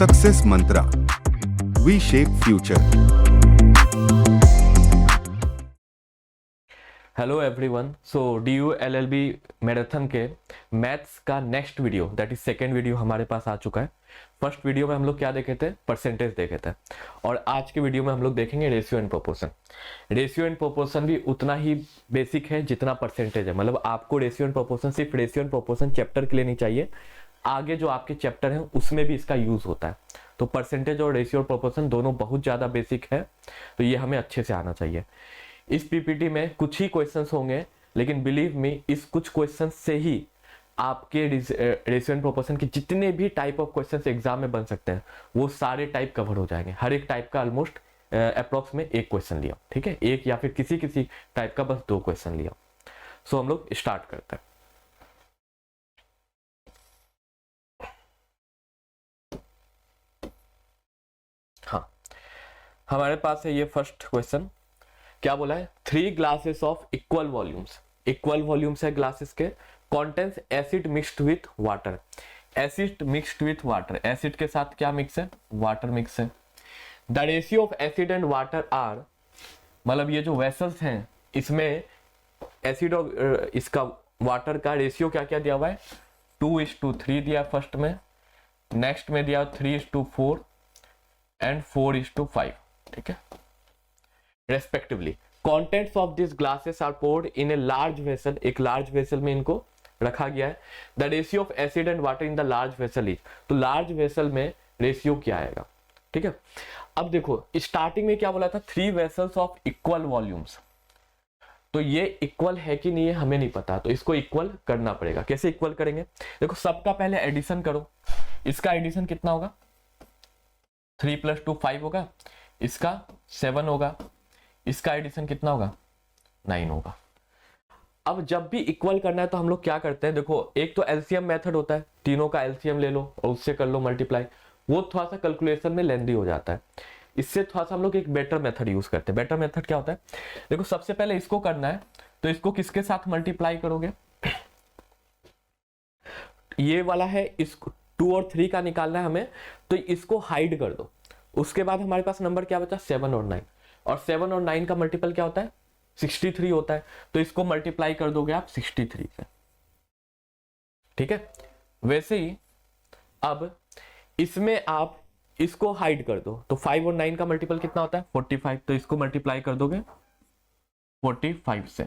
Success mantra, we shape future. Hello everyone, so DU LLB marathon के maths का next video that is second video हमारे पास आ चुका है। फर्स्ट वीडियो में हम लोग क्या देखे थे, परसेंटेज देखे थे, और आज के वीडियो में हम लोग देखेंगे ratio and proportion. Ratio and proportion भी उतना ही बेसिक है जितना परसेंटेज है। मतलब आपको रेशियो एंड प्रोपोर्शन सिर्फ रेशियो एंड प्रोपोर्शन चैप्टर के लिए नहीं चाहिए, आगे जो आपके चैप्टर हैं उसमें भी इसका यूज होता है। तो परसेंटेज और रेशियो और प्रोपोर्शन दोनों बहुत ज़्यादा बेसिक है, तो ये हमें अच्छे से आना चाहिए। इस पीपीटी में कुछ ही क्वेश्चंस होंगे, लेकिन बिलीव मी इस कुछ क्वेश्चंस से ही आपके रेशियो एंड प्रोपोर्शन के जितने भी टाइप ऑफ क्वेश्चंस एग्जाम में बन सकते हैं वो सारे टाइप कवर हो जाएंगे। हर एक टाइप का ऑलमोस्ट अप्रॉक्स में एक क्वेश्चन लिया, ठीक है, एक या फिर किसी किसी टाइप का बस 2 क्वेश्चन लिया। सो हम लोग स्टार्ट करते हैं। हाँ, हमारे पास है ये फर्स्ट क्वेश्चन। क्या बोला है, 3 glasses of equal volumes, equal volumes है ग्लासेस के, contents acid mixed with water, acid mixed with water, acid के साथ क्या मिक्स है, वाटर मिक्स है। The ratio of acid and water are, मतलब ये जो वेसल्स हैं इसमें एसिड और इसका वाटर का रेशियो क्या क्या दिया हुआ है, 2:3 दिया फर्स्ट में, नेक्स्ट में दिया 3:4 एंड 4:5, ठीक है, respectively. Contents of this glasses are poured in a large vessel, एक लार्ज वेसल में इनको रखा गया है। The ratio of acid and water in the large vessel is, तो लार्ज वेसल में रेशियो क्या आएगा, ठीक है। अब देखो स्टार्टिंग में क्या बोला था, 3 वेसल्स ऑफ इक्वल वॉल्यूम्स, तो ये इक्वल है कि नहीं है हमें नहीं पता, तो इसको इक्वल करना पड़ेगा। कैसे इक्वल करेंगे, देखो सबका पहले एडिशन करो, इसका एडिशन कितना होगा, 3 + 2 5 होगा, इसका 7 होगा, इसका एडिशन कितना होगा, 9 होगा। अब जब भी इक्वल करना है तो हम लोग क्या करते हैं, देखो एक तो एलसीएम मेथड होता है, तीनों का एलसीएम ले लो और उससे कर लो मल्टीप्लाई, वो थोड़ा सा कैलकुलेशन में लेंदी हो जाता है। इससे थोड़ा सा हम लोग एक बेटर मेथड यूज करते हैं। बेटर मेथड क्या होता है, देखो सबसे पहले इसको करना है तो इसको किसके साथ मल्टीप्लाई करोगे, ये वाला है, इसको 2 और 3 का निकालना है हमें, तो इसको हाइड कर दो। उसके बाद हमारे पास नंबर क्या बचा, 7 और 9, और 7 और 9 का मल्टीपल क्या होता है, 63 होता है, तो इसको मल्टीप्लाई कर दोगे आप 63 से, ठीक है। वैसे ही अब इसमें आप इसको हाइड कर दो, तो 5 और 9 का मल्टीपल कितना होता है, 45, तो इसको मल्टीप्लाई कर दोगे 45 से।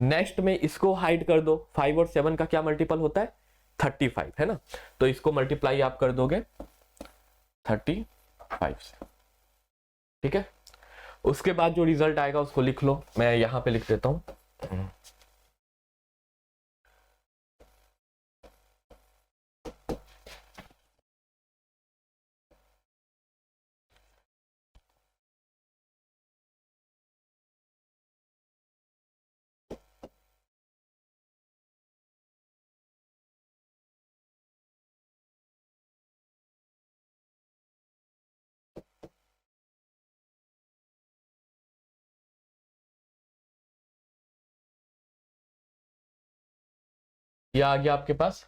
नेक्स्ट में इसको हाइड कर दो, 5 और 7 का क्या मल्टीपल होता है, 35 है ना, तो इसको मल्टीप्लाई आप कर दोगे 35 से, ठीक है। उसके बाद जो रिजल्ट आएगा उसको लिख लो, मैं यहां पे लिख देता हूं। ये आ गया आपके पास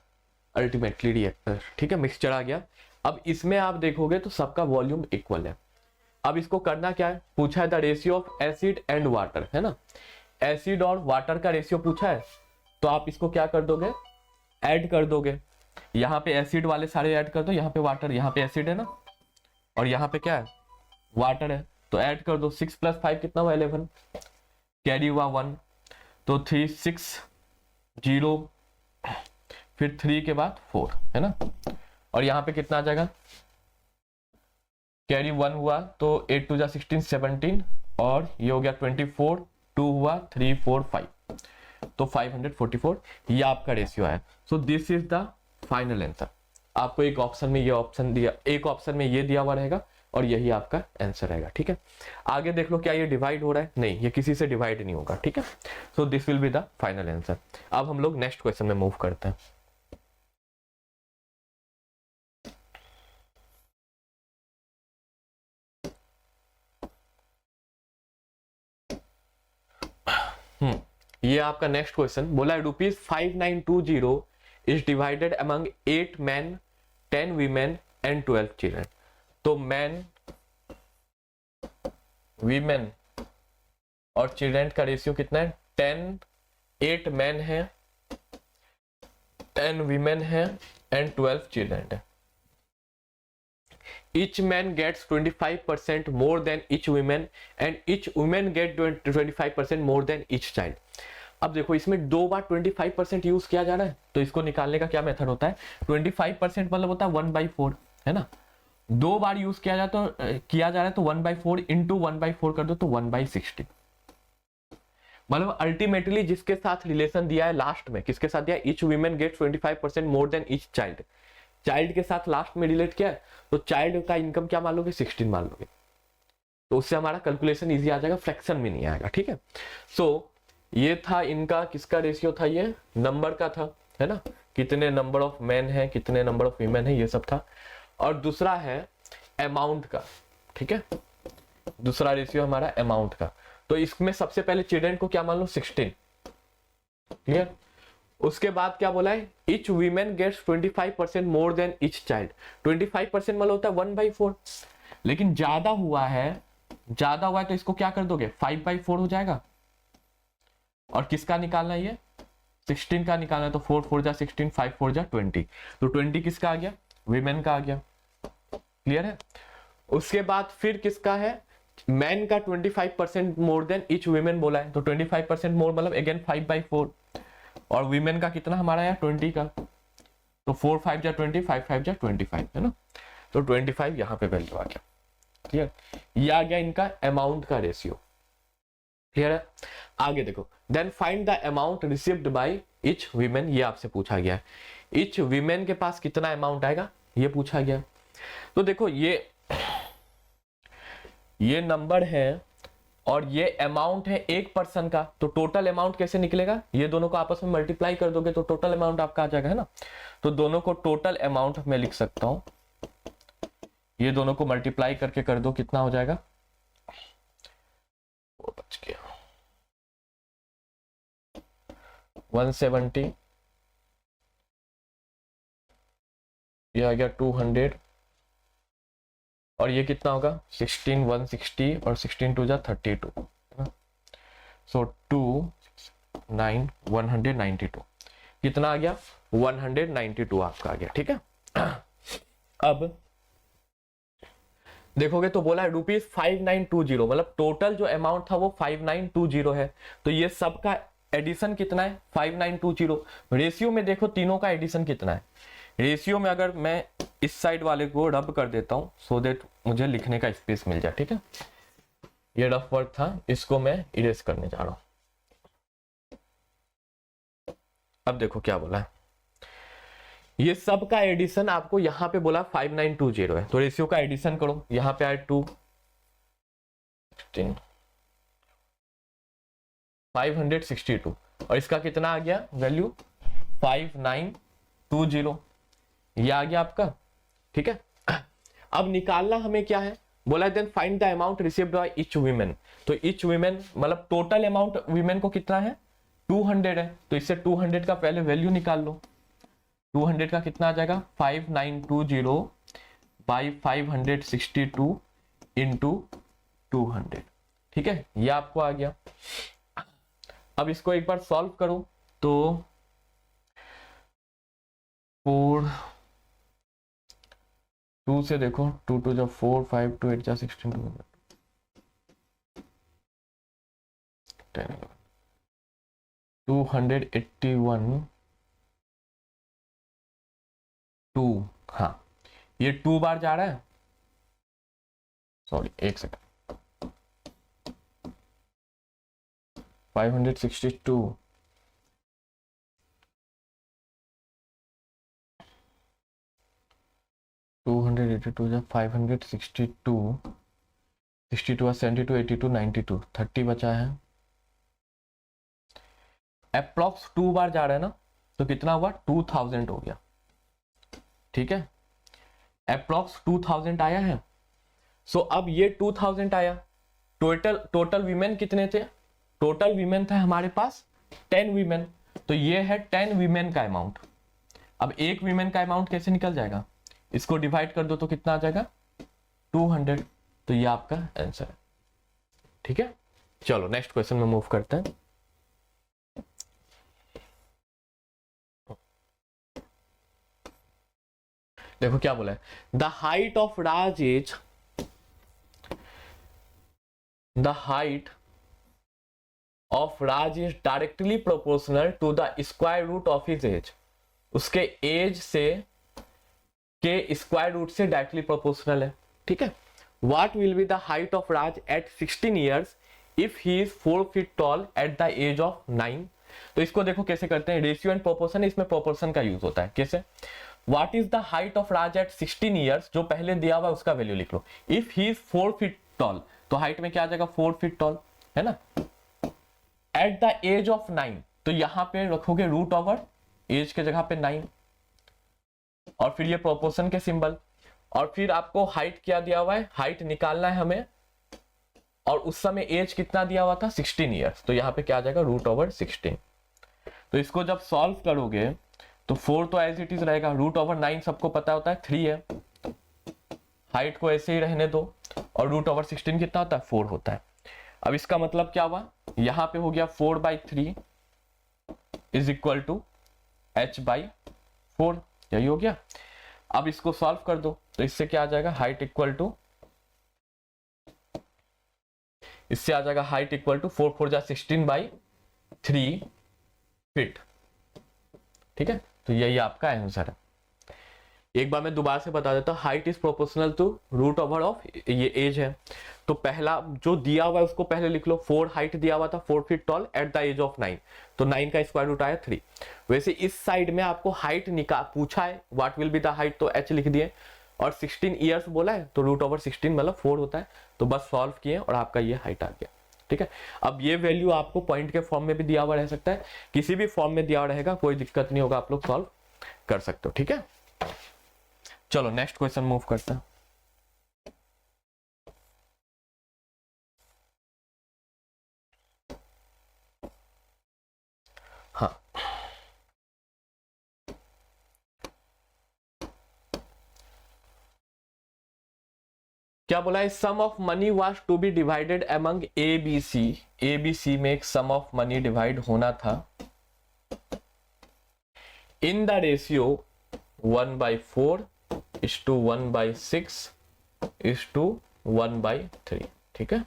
अल्टीमेटली रिएक्टर, ठीक है, मिक्सचर आ गया। अब इसमें आप देखोगे तो सबका वॉल्यूम इक्वल है। अब इसको करना क्या है, पूछा है the ratio of acid and water, है ना, एसिड और वाटर का रेशियो पूछा है, तो आप इसको क्या कर दोगे, ऐड कर दोगे। यहाँ पे एसिड वाले सारे ऐड कर दो, यहाँ पे वाटर, यहाँ पे एसिड है ना, और यहाँ पे क्या है, वाटर है, तो ऐड कर दो। 6 + 5 कितना हुआ, 11, कैरी हुआ 1, तो 3 6 0, फिर 3 के बाद 4, है ना, और यहाँ पे कितना आ जाएगा, कैरी 1 हुआ तो 8 2 16 17, और ये हो गया 24, 2 हुआ 3 4 5, तो 544, ये आपका रेशियो है। So this is the final answer. आपको एक ऑप्शन में ये ऑप्शन दिया, एक ऑप्शन में ये दिया हुआ रहेगा, और यही आपका आंसर रहेगा, ठीक है। आगे देख लो क्या ये डिवाइड हो रहा है, नहीं ये किसी से डिवाइड नहीं होगा, ठीक है। So this will be the final answer. अब हम लोग नेक्स्ट क्वेश्चन में मूव करते हैं। ये आपका नेक्स्ट क्वेश्चन बोला है, ₹5920 is divided among 8 men, 10 women and 12 children. तो मैन, वीमेन और चिल्ड्रन का रेशियो कितना है? 10, 8 मैन है, 10 वीमेन है एंड 12 चिल्ड्रन है। Each man gets 25% more than each woman and each woman get 25% more than each child. अब देखो इसमें दो बार 25% यूज किया जा रहा है, तो इसको निकालने का क्या मेथड होता है? 25% मतलब होता है 1/4, है ना। दो बार यूज किया जा रहा है तो 1/4 इंटू 1/4 कर दो तो 1/60। मतलब अल्टीमेटली जिसके साथ रिलेशन दिया है लास्ट में, किसके साथ दिया है? Each women get 25% more than each child. Child के साथ लास्ट में रिलेट किया है, तो चाइल्ड का इनकम क्या मान लोगे? 16 मान लोगे, तो उससे हमारा कैलकुलेशन इजी आ जाएगा, फ्रैक्शन में नहीं आएगा, ठीक है। सो ये था इनका, किसका रेशियो था? ये नंबर का था, है ना, कितने नंबर ऑफ मैन है, कितने नंबर ऑफ वीमेन है, ये सब था। और दूसरा है अमाउंट का, ठीक है, दूसरा रेशियो हमारा अमाउंट का। तो इसमें सबसे पहले चिल्ड्रन को क्या मान लो? 16, ठीक है। उसके बाद क्या बोला है? Each women gets 25% more than each child. 25% मतलब होता है 1/4, लेकिन ज्यादा हुआ है तो इसको क्या कर दोगे? 5/4 हो जाएगा। और किसका निकालना है? ये 16 का निकालना है, तो 4 4 जा 16, 5 4 जा 20, तो 20 किसका आ गया? वीमेन का आ गया। क्लियर है? उसके बाद फिर किसका है? मैन का 25% मोर देन ईच वीमेन बोला है, तो 25% मोर मतलब अगेन 5/4। और वीमेन का कितना हमारा है? 20 का, तो 4 5 जा 20, 5 5 जा 25, है ना। तो 25 यहाँ पे वैल्यू आ गया। क्लियर? ये आ गया इनका अमाउंट का रेशियो। क्लियर है? आगे देखो, then find the amount received by each women. ये आपसे पूछा गया है, ईच वीमेन के पास कितना अमाउंट आएगा, ये पूछा गया। तो देखो ये नंबर है और ये अमाउंट है एक पर्सन का, तो टोटल अमाउंट कैसे निकलेगा? ये दोनों को आपस में मल्टीप्लाई कर दोगे तो टोटल अमाउंट आपका आ जाएगा, है ना। तो दोनों को टोटल अमाउंट में लिख सकता हूं, ये दोनों को मल्टीप्लाई करके कर दो, कितना हो जाएगा? वो बच गया 170, ये आ गया 200, और ये कितना होगा? 16 160 और 16 2 जा 32, सो 2 9 192, कितना आ गया? 192 आपका आ गया, ठीक है। अब देखोगे तो बोला है ₹5920, मतलब टोटल जो अमाउंट था वो 5920 है। तो ये सबका एडिशन कितना है? 5920। रेशियो में देखो तीनों का एडिशन कितना है? रेशियो में अगर मैं इस साइड वाले को रब कर देता हूं सो दैट मुझे लिखने का स्पेस मिल जाए, ठीक है। ये रफ वर्क था, इसको मैं इरेज करने जा रहा हूं। अब देखो क्या बोला है, ये सब का एडिशन आपको यहां पे बोला 5920 है, तो रेशियो का एडिशन करो। यहां पे आए 2 16 562 और इसका कितना आ गया वैल्यू? 5920, ये आ गया आपका, ठीक है। अब निकालना हमें क्या है? बोला then find the amount received by each women. तो ईच वीमेन मतलब टोटल अमाउंट वीमेन को कितना है? 200 है, तो इससे 200 का पहले वैल्यू निकाल लो। 200 का कितना आ जाएगा? 5920 बाई 562 इंटू 200, ठीक है, ये आपको आ गया। अब इसको एक बार सॉल्व करो तो 2 से देखो, 2 2 जा 4 5 2 8 जा 16 2 10 281 2, हाँ ये 2 बार जा रहा है, सॉरी एक सेकंड, 562 282 जा 562 62 72 82 92 30 बचा है। अप्रॉक्स 2 बार जा रहा है ना, तो कितना हुआ? 2000 हो गया, ठीक है। अप्रॉक्स 2000 आया है। सो अब ये 2000 आया। टोटल वीमेन कितने थे? टोटल वीमेन था हमारे पास 10 वीमेन, तो ये है 10 वीमेन का अमाउंट। अब एक वीमेन का अमाउंट कैसे निकल जाएगा? इसको डिवाइड कर दो तो कितना आ जाएगा 200। तो ये आपका आंसर है। ठीक है, चलो नेक्स्ट क्वेश्चन में मूव करते हैं। देखो क्या बोला है, the height of Raj is, the height of Raj is directly proportional to the square root of his age. उसके एज से के स्क्वायर रूट से डायरेक्टली प्रोपोर्शनल है। ठीक है, what will be the height of Raj at 16 years if he is 4 feet tall at the age of 9। तो इसको देखो कैसे करते हैं, रेशियो एंड प्रोपोर्शन, इसमें प्रोपोर्शन का यूज होता है। कैसे, what is the height of Raj at 16 years, जो पहले दिया हुआ उसका वैल्यू लिख लो। If he is 4 feet tall, तो हाइट में क्या आ जाएगा 4 फीट टॉल, है ना। एट द एज ऑफ 9, तो यहां पे रखोगे रूट ओवर एज के जगह पे 9, और फिर ये प्रोपोर्शन के सिंबल, और फिर आपको हाइट क्या दिया हुआ है, हाइट निकालना है हमें, और उस समय एज कितना दिया हुआ था 16 ईयर्स, तो यहाँ पे क्या आ जाएगा रूट ओवर 16। तो इसको जब सॉल्व करोगे तो 4 तो एज इट इज रहेगा, रूट ओवर 9 सबको पता होता है 3 है, हाइट को ऐसे ही रहने दो, और रूट ओवर 16 कितना होता है 4 होता है। अब इसका मतलब क्या हुआ, यहां पे हो गया 4/3 इज इक्वल टू h/4, यही हो गया। अब इसको सॉल्व कर दो तो इससे क्या आ जाएगा, हाइट इक्वल टू, इससे आ जाएगा हाइट इक्वल टू 4 4 जा 16/3 फीट। ठीक है, तो यही आपका आंसर है। एक बार मैं दोबारा से बता देता हूं, height is proportional to root over of ये एज है। तो पहला जो दिया हुआ है उसको पहले लिख लो, 4 हाइट दिया हुआ था 4 feet tall at the age of 9, तो 9 का स्क्वायर रूट आया 3। वैसे इस साइड में आपको हाइट पूछा है, what will be the height, तो h लिख दिए, और 16 ईयर्स बोला है तो रूट ओवर 16 मतलब 4 होता है, तो बस सॉल्व किए और आपका ये हाइट आ गया। ठीक है, अब ये वैल्यू आपको पॉइंट के फॉर्म में भी दिया हुआ रह सकता है, किसी भी फॉर्म में दिया हुआ रहेगा, कोई दिक्कत नहीं होगा, आप लोग सॉल्व कर सकते हो। ठीक है, चलो नेक्स्ट क्वेश्चन मूव करते हैं। हाँ, क्या बोला है, sum of money was to be divided among A B C. A B C में एक सम ऑफ मनी डिवाइड होना था in the ratio 1/4 is to 1/6 is to 1/3। ठीक है,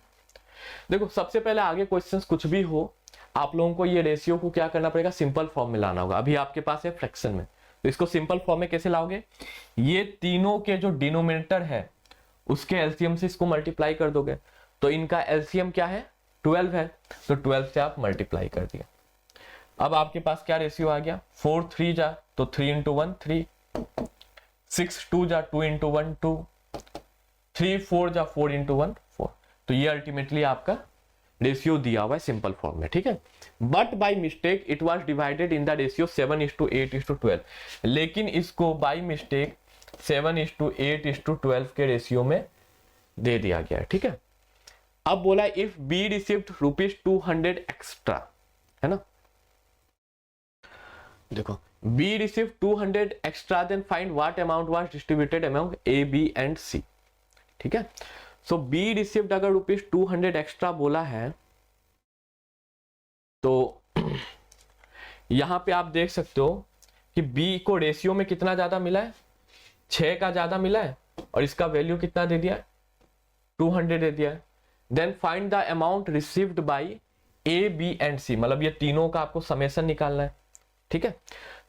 देखो सबसे पहले आगे क्वेश्चंस कुछ भी हो, आप लोगों को ये रेशियो को क्या करना पड़ेगा, सिंपल फॉर्म में लाना होगा। अभी आपके पास है फ्रैक्शन में, तो इसको सिंपल फॉर्म में कैसे लाओगे, ये तीनों के जो डिनोमिनेटर है उसके एलसीएम से इसको मल्टीप्लाई कर दोगे, तो इनका एलसीएम क्या है 12 है, तो 12 से आप मल्टीप्लाई कर दिया। अब आपके पास क्या रेशियो आ गया, 4 3 जा तो 3 × 1 3, 6 2 जा 2 × 1 2, 3 4 जा 4 × 1 4। तो ये अल्टीमेटली आपका रेशियो दिया हुआ है सिंपल फॉर्म में। ठीक है, but by mistake it was divided in the ratio 7:8:12, लेकिन इसको बाय मिस्टेक 7:8:12 के रेशियो में दे दिया गया है। ठीक है, अब बोला इफ बी रिसीव्ड ₹200 एक्स्ट्रा, है ना। देखो B received 200 extra, then find what amount was distributed among A B and C. ठीक है, सो बी रिसीव्ड अगर ₹200 एक्स्ट्रा बोला है, तो यहां पे आप देख सकते हो कि बी को रेशियो में कितना ज्यादा मिला है, 6 का ज्यादा मिला है, और इसका वैल्यू कितना दे दिया, 200 दे दिया है। Then find the amount received by A B and C, मतलब ये तीनों का आपको समेशन निकालना है। ठीक है,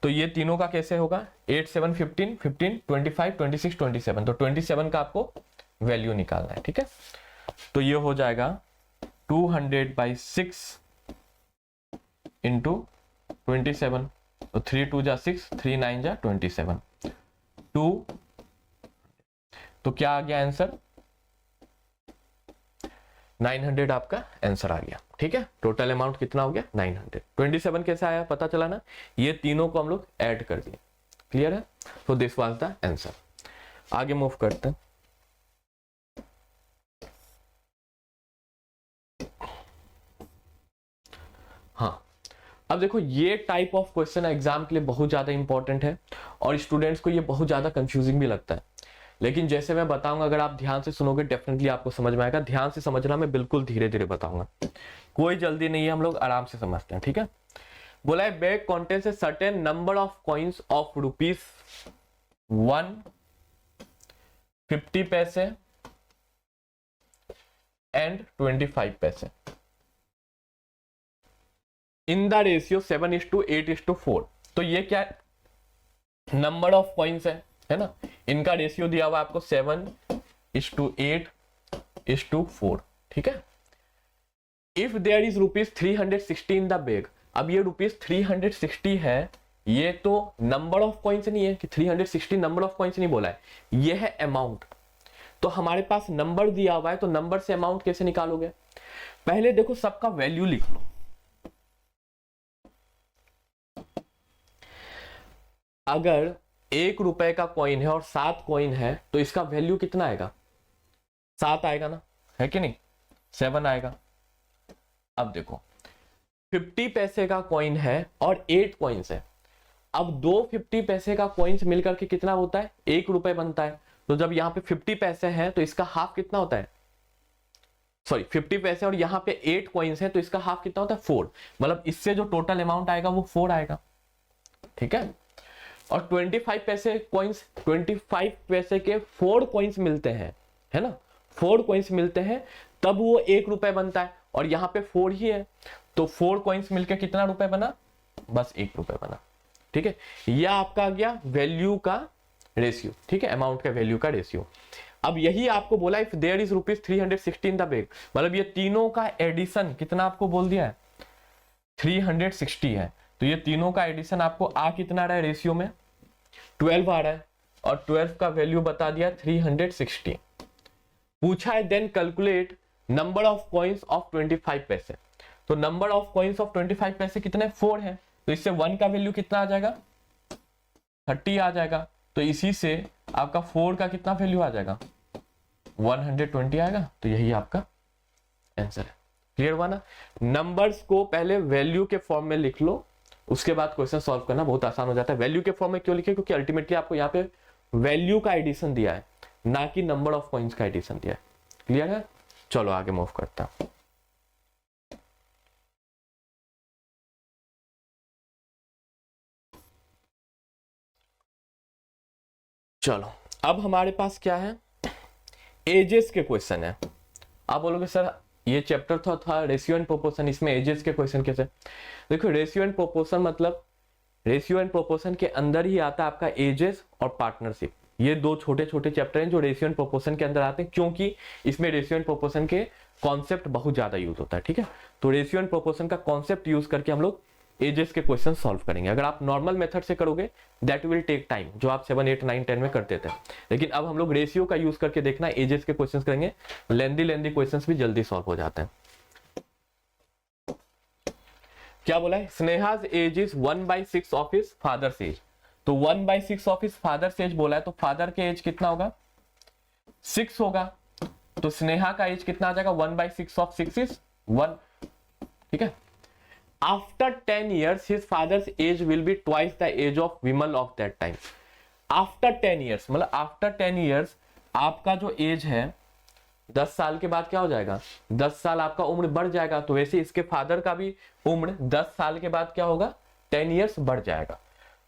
तो ये तीनों का कैसे होगा, 8 7 15 15 25 26 27, तो 27 का आपको वैल्यू निकालना है। ठीक है, तो ये हो जाएगा 200/6 इंटू 27, तो 3 2 जा 6, 3 9 जा 27, 2, तो क्या आ गया आंसर 900 आपका आंसर आ गया। ठीक है, टोटल अमाउंट कितना हो गया 900। 27 कैसे आया पता चला ना, ये तीनों को हम लोग ऐड कर दिए। क्लियर है, तो दिस वाज द आंसर। आगे मूव करते हैं। हाँ, अब देखो ये टाइप ऑफ क्वेश्चन एग्जाम के लिए बहुत ज्यादा इंपॉर्टेंट है और स्टूडेंट्स को ये बहुत ज्यादा कंफ्यूजिंग भी लगता है, लेकिन जैसे मैं बताऊंगा अगर आप ध्यान से सुनोगे डेफिनेटली आपको समझ में आएगा। ध्यान से समझना, मैं बिल्कुल धीरे धीरे बताऊंगा, कोई जल्दी नहीं है, हम लोग आराम से समझते हैं, ठीक है। बोला है bag contains a certain number of coins of rupees 1, 50 पैसे एंड 25 पैसे इन द रेशियो 7:8:4। तो ये क्या नंबर ऑफ कॉइन्स है ना, इनका रेशियो दिया हुआ आपको 7:8:4, ठीक है। If there is ₹360 in the bag, अब ये ₹360 है, ये तो नंबर ऑफ कॉइन्स नहीं है कि 360 नंबर ऑफ कॉइन्स नहीं बोला है, ये है अमाउंट। तो हमारे पास नंबर दिया हुआ है, तो नंबर से अमाउंट कैसे निकालोगे? पहले देखो सबका वैल्यू लिख लो। अगर ₹1 का कॉइन है और 7 कॉइन है तो इसका वैल्यू कितना आएगा? 7 आएगा ना, है कि नहीं? 7 आएगा। अब देखो 50 पैसे का कॉइन है और 8 कॉइन्स है। अब दो 50 पैसे का कॉइन्स मिलकर के कितना होता है? ₹1 बनता है। तो जब यहाँ पे 50 पैसे हैं तो इसका हाफ कितना होता है? सॉरी 50 पैसे और यहाँ पे 8 कॉइन्स हैं तो इसका हाफ कितना होता है? 4। मतलब इससे जो टोटल अमाउंट आएगा वो 4 आएगा, ठीक है। और 25 पैसे कॉइन्स, 25 पैसे के 4 कॉइन्स मिलते हैं, है ना, 4 कॉइन्स मिलते हैं तब वो ₹1 बनता है और यहाँ पे 4 ही है, तो 4 कॉइन्स मिलकर कितना रुपए बना? बस ₹1 बना, ठीक है। यह आपका आ गया वैल्यू का रेशियो, ठीक है, अमाउंट का वैल्यू का रेशियो। अब यही आपको बोला if there is ₹360 in the bag, मतलब ये तीनों का एडिशन कितना आपको बोल दिया है? 360 है, तो ये तीनों का एडिशन आपको आ कितना रहा है रेशियो में? 12 आ रहा है, और 12 का वैल्यू बता दिया 360। पूछा है then calculate number of coins of 25 paise. तो नंबर ऑफ कॉइन्स ऑफ 25 पैसे कितने? 4 है, तो इससे 1 का वैल्यू कितना आ जाएगा? 30 आ जाएगा। तो इसी से आपका 4 का कितना वैल्यू आ जाएगा? 120 आएगा। तो यही आपका आंसर है। क्लियर हुआ ना? नंबर्स को पहले वैल्यू के फॉर्म में लिख लो, उसके बाद क्वेश्चन सॉल्व करना बहुत आसान हो जाता है। वैल्यू के फॉर्म में क्यों लिखे? क्योंकि अल्टीमेटली आपको यहाँ पे वैल्यू का एडिशन दिया है, ना कि नंबर ऑफ कॉइन्स का एडिशन दिया है। क्लियर है? चलो आगे मूव करता हूं। चलो अब हमारे पास क्या है? एजेस के क्वेश्चन है। आप बोलोगे सर ये चैप्टर था रेशियो एंड प्रोपोर्शन, इसमें एजेस के क्वेश्चन कैसे? देखो रेशियो एंड प्रोपोर्शन मतलब रेशियो एंड प्रोपोर्शन के अंदर ही आता है आपका एजेस और पार्टनरशिप। ये दो छोटे छोटे चैप्टर हैं जो रेशियो एंड प्रोपोर्शन के अंदर आते हैं, क्योंकि इसमें रेशियो एंड प्रोपोर्शन के कॉन्सेप्ट बहुत ज्यादा यूज होता है, ठीक है। तो रेशियो एंड प्रोपोर्शन का कॉन्सेप्ट यूज करके हम लोग एजेस के क्वेश्चन सॉल्व करेंगे। अगर आप नॉर्मल मेथड से करोगे दैट विल टेक टाइम, जो आप 7, 8, 9, 10 में करते थे, लेकिन अब हम लोग रेशियो का यूज करके देखना एजेस के क्वेश्चन करेंगे। लेंदी क्वेश्चन भी जल्दी सॉल्व हो जाते हैं। क्या बोला है? Sneha's age is 1/6 of his father's age. तो 1/6 ऑफ हिज फादर्स एज बोला है, तो फादर के एज कितना होगा? 6 होगा। तो स्नेहा का एज कितना आ जाएगा? 1/6 ऑफ 6 इज 1, ठीक है। After 10 years his father's age will be twice the age of Vimal of that time। After 10 years मतलब आफ्टर 10 years आपका जो एज है 10 साल के बाद क्या हो जाएगा? 10 साल आपका उम्र बढ़ जाएगा। तो वैसे इसके फादर का भी उम्र 10 साल के बाद क्या होगा? 10 years बढ़ जाएगा।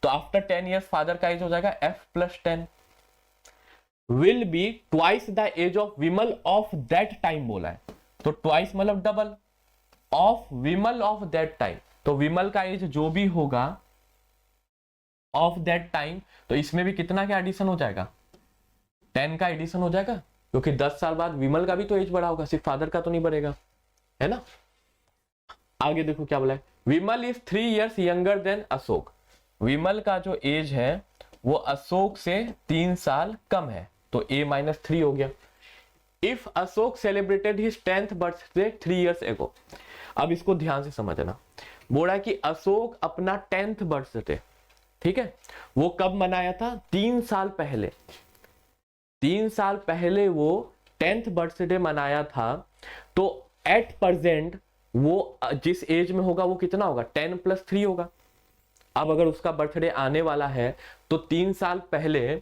तो आफ्टर 10 years फादर का एज हो जाएगा f+10 will be twice the age of Vimal of that time बोला है। तो ट्वाइस मतलब double of Vimal of that time. तो विमल का एज जो भी होगा ऑफ दैट टाइम, तो इसमें भी कितना का एडिशन हो जाएगा? 10 का एडिशन हो जाएगा, क्योंकि 10 साल बाद विमल का भी तो एज बढ़ा होगा, सिर्फ फादर का तो नहीं बढ़ेगा, है ना। आगे देखो क्या बोला है? Vimal is 3 years younger than Ashok. Vimal का जो एज है वो अशोक से 3 साल कम है, तो A-3 हो गया। If Ashok celebrated his 10th birthday 3 years ago। अब इसको ध्यान से समझना। बोला कि अशोक अपना 10th बर्थडे, ठीक है, वो कब मनाया था? 3 साल पहले। 3 साल पहले वो 10th बर्थडे मनाया था। तो एट प्रेजेंट वो जिस एज में होगा वो कितना होगा, 10+3 होगा। अब अगर उसका बर्थडे आने वाला है तो 3 साल पहले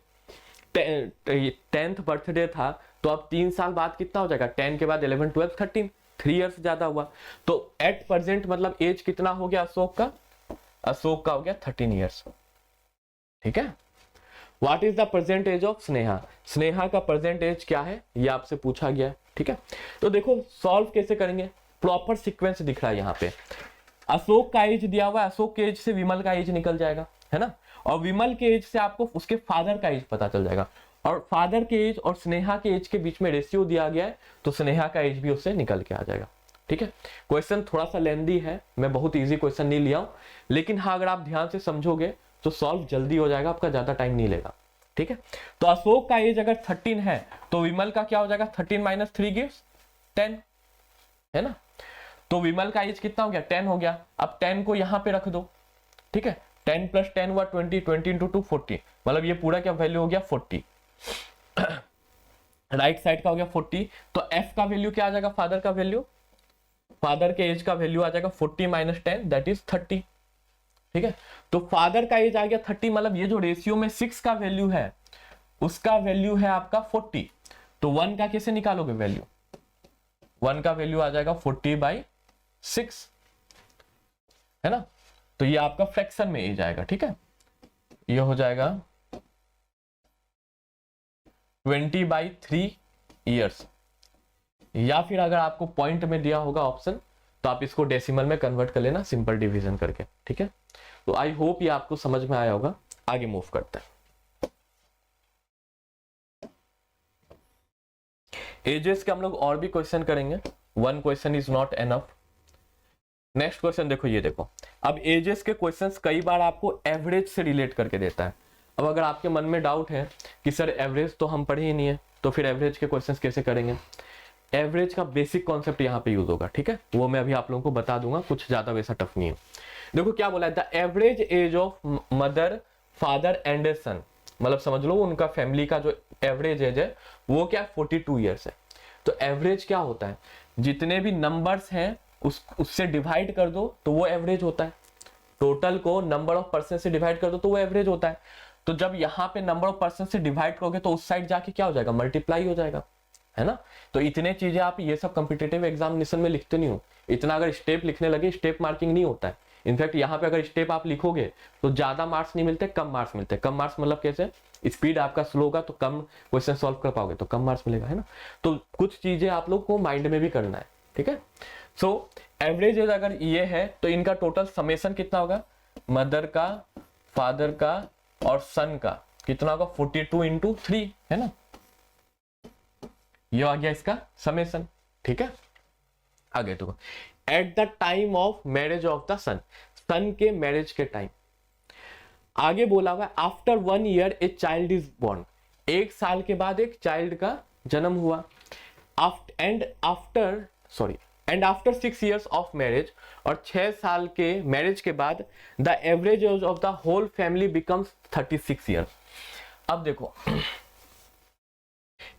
10th बर्थडे था, तो अब 3 साल बाद कितना हो जाएगा, 10 के बाद 11, 12, 13, 3 ईयर्स ज्यादा हुआ। तो एट प्रेजेंट मतलब एज कितना हो गया अशोक का, अशोक का हो गया 13 ईयर्स। ठीक है। What is the present age of Sneha, Sneha का प्रेजेंट एज क्या है ये आपसे पूछा गया है। ठीक है, तो देखो सॉल्व कैसे करेंगे, प्रॉपर सीक्वेंस दिख रहा है यहाँ पे। अशोक का एज दिया हुआ है, अशोक के एज से विमल का एज निकल जाएगा, है ना, और विमल के एज से आपको उसके फादर का एज पता चल जाएगा, और फादर के एज और स्नेहा के एज के बीच में रेशियो दिया गया है, तो स्नेहा का एज भी उससे निकल के आ जाएगा। ठीक है, क्वेश्चन थोड़ा सा लेंदी है, मैं बहुत इजी क्वेश्चन नहीं लिया हूं, लेकिन हाँ अगर आप ध्यान से समझोगे तो सॉल्व जल्दी हो जाएगा, आपका ज्यादा टाइम नहीं लेगा। ठीक है, तो अशोक का एज अगर 13 है तो विमल का क्या हो जाएगा, 13 - 3 गिव्स 10, है ना, तो विमल का एज कितना हो गया, 10 हो गया। अब 10 को यहां पे रख दो। ठीक है, 10 + 10 हुआ 20, 20 × 2 40, मतलब ये पूरा क्या वैल्यू हो गया 40, राइट साइड का हो गया 40, तो एफ का वैल्यू क्या आ जाएगा, फादर का वैल्यू, फादर के एज का वैल्यू आ जाएगा 40 - 10 दैट इज 30। ठीक है, तो फादर का एज आ गया 30, मतलब ये जो रेशियो में 6 का वैल्यू है उसका वैल्यू है आपका 40, तो 1 का कैसे निकालोगे वैल्यू, 1 का वैल्यू आ जाएगा 40/6, है ना, तो ये आपका फ्रैक्शन में एज आएगा। ठीक है, ये हो जाएगा 20/3 ईयर्स, या फिर अगर आपको पॉइंट में दिया होगा ऑप्शन तो आप इसको डेसिमल में कन्वर्ट कर लेना सिंपल डिवीजन करके। ठीक है, तो आई होप ये आपको समझ में आया होगा। आगे मूव करते हैं, एजेस के हम लोग और भी क्वेश्चन करेंगे, 1 question is not enough. Next question देखो, ये देखो, अब एजेस के क्वेश्चंस कई बार आपको एवरेज से रिलेट करके देता है। अब अगर आपके मन में डाउट है कि सर एवरेज तो हम पढ़े ही नहीं है, तो फिर एवरेज के क्वेश्चंस कैसे करेंगे, एवरेज का बेसिक कॉन्सेप्ट यहाँ पे यूज होगा। ठीक है, वो मैं अभी आप लोगों को बता दूंगा, कुछ ज्यादा वैसा टफ नहीं है। देखो क्या बोला है, the average age of mother, father and a son, मतलब समझ लो उनका फैमिली का जो एवरेज एज है वो क्या 42 ईयर्स है। तो एवरेज क्या होता है, जितने भी नंबर्स हैं उससे डिवाइड कर दो तो वो एवरेज होता है, टोटल को नंबर ऑफ पर्सन से डिवाइड कर दो तो वो एवरेज होता है। तो जब यहाँ पे नंबर ऑफ पर्सन से डिवाइड करोगे तो उस साइड जाके क्या हो जाएगा, मल्टीप्लाई हो जाएगा, है ना। तो इतने चीजें आप ये सब कॉम्पिटिटिव एग्जामिनेशन में लिखते नहीं हो, इतना अगर स्टेप लिखने लगे स्टेप मार्किंग नहीं होता है। इनफैक्ट यहाँ पे अगर स्टेप आप लिखोगे तो ज्यादा मार्क्स नहीं मिलते, कम मार्क्स मिलते हैं। कम मार्क्स मतलब कैसे, स्पीड आपका स्लो होगा तो कम क्वेश्चन सॉल्व कर पाओगे तो कम मार्क्स मिलेगा, है ना। तो कुछ चीजें आप लोग को माइंड में भी करना है। ठीक है, सो एवरेज एज अगर ये है तो इनका टोटल समेशन कितना होगा, मदर का, फादर का और सन का कितना होगा, 42 × 3, है ना, ये आ गया इसका समेशन। ठीक है, आगे तो at the time of marriage of the son, son के मैरिज के टाइम। आगे बोला हुआ after 1 year a child is born, 1 साल के बाद एक चाइल्ड का जन्म हुआ। And after 6 years of marriage, और 6 साल के मैरिज के बाद the average age of the whole family becomes 36 years. अब देखो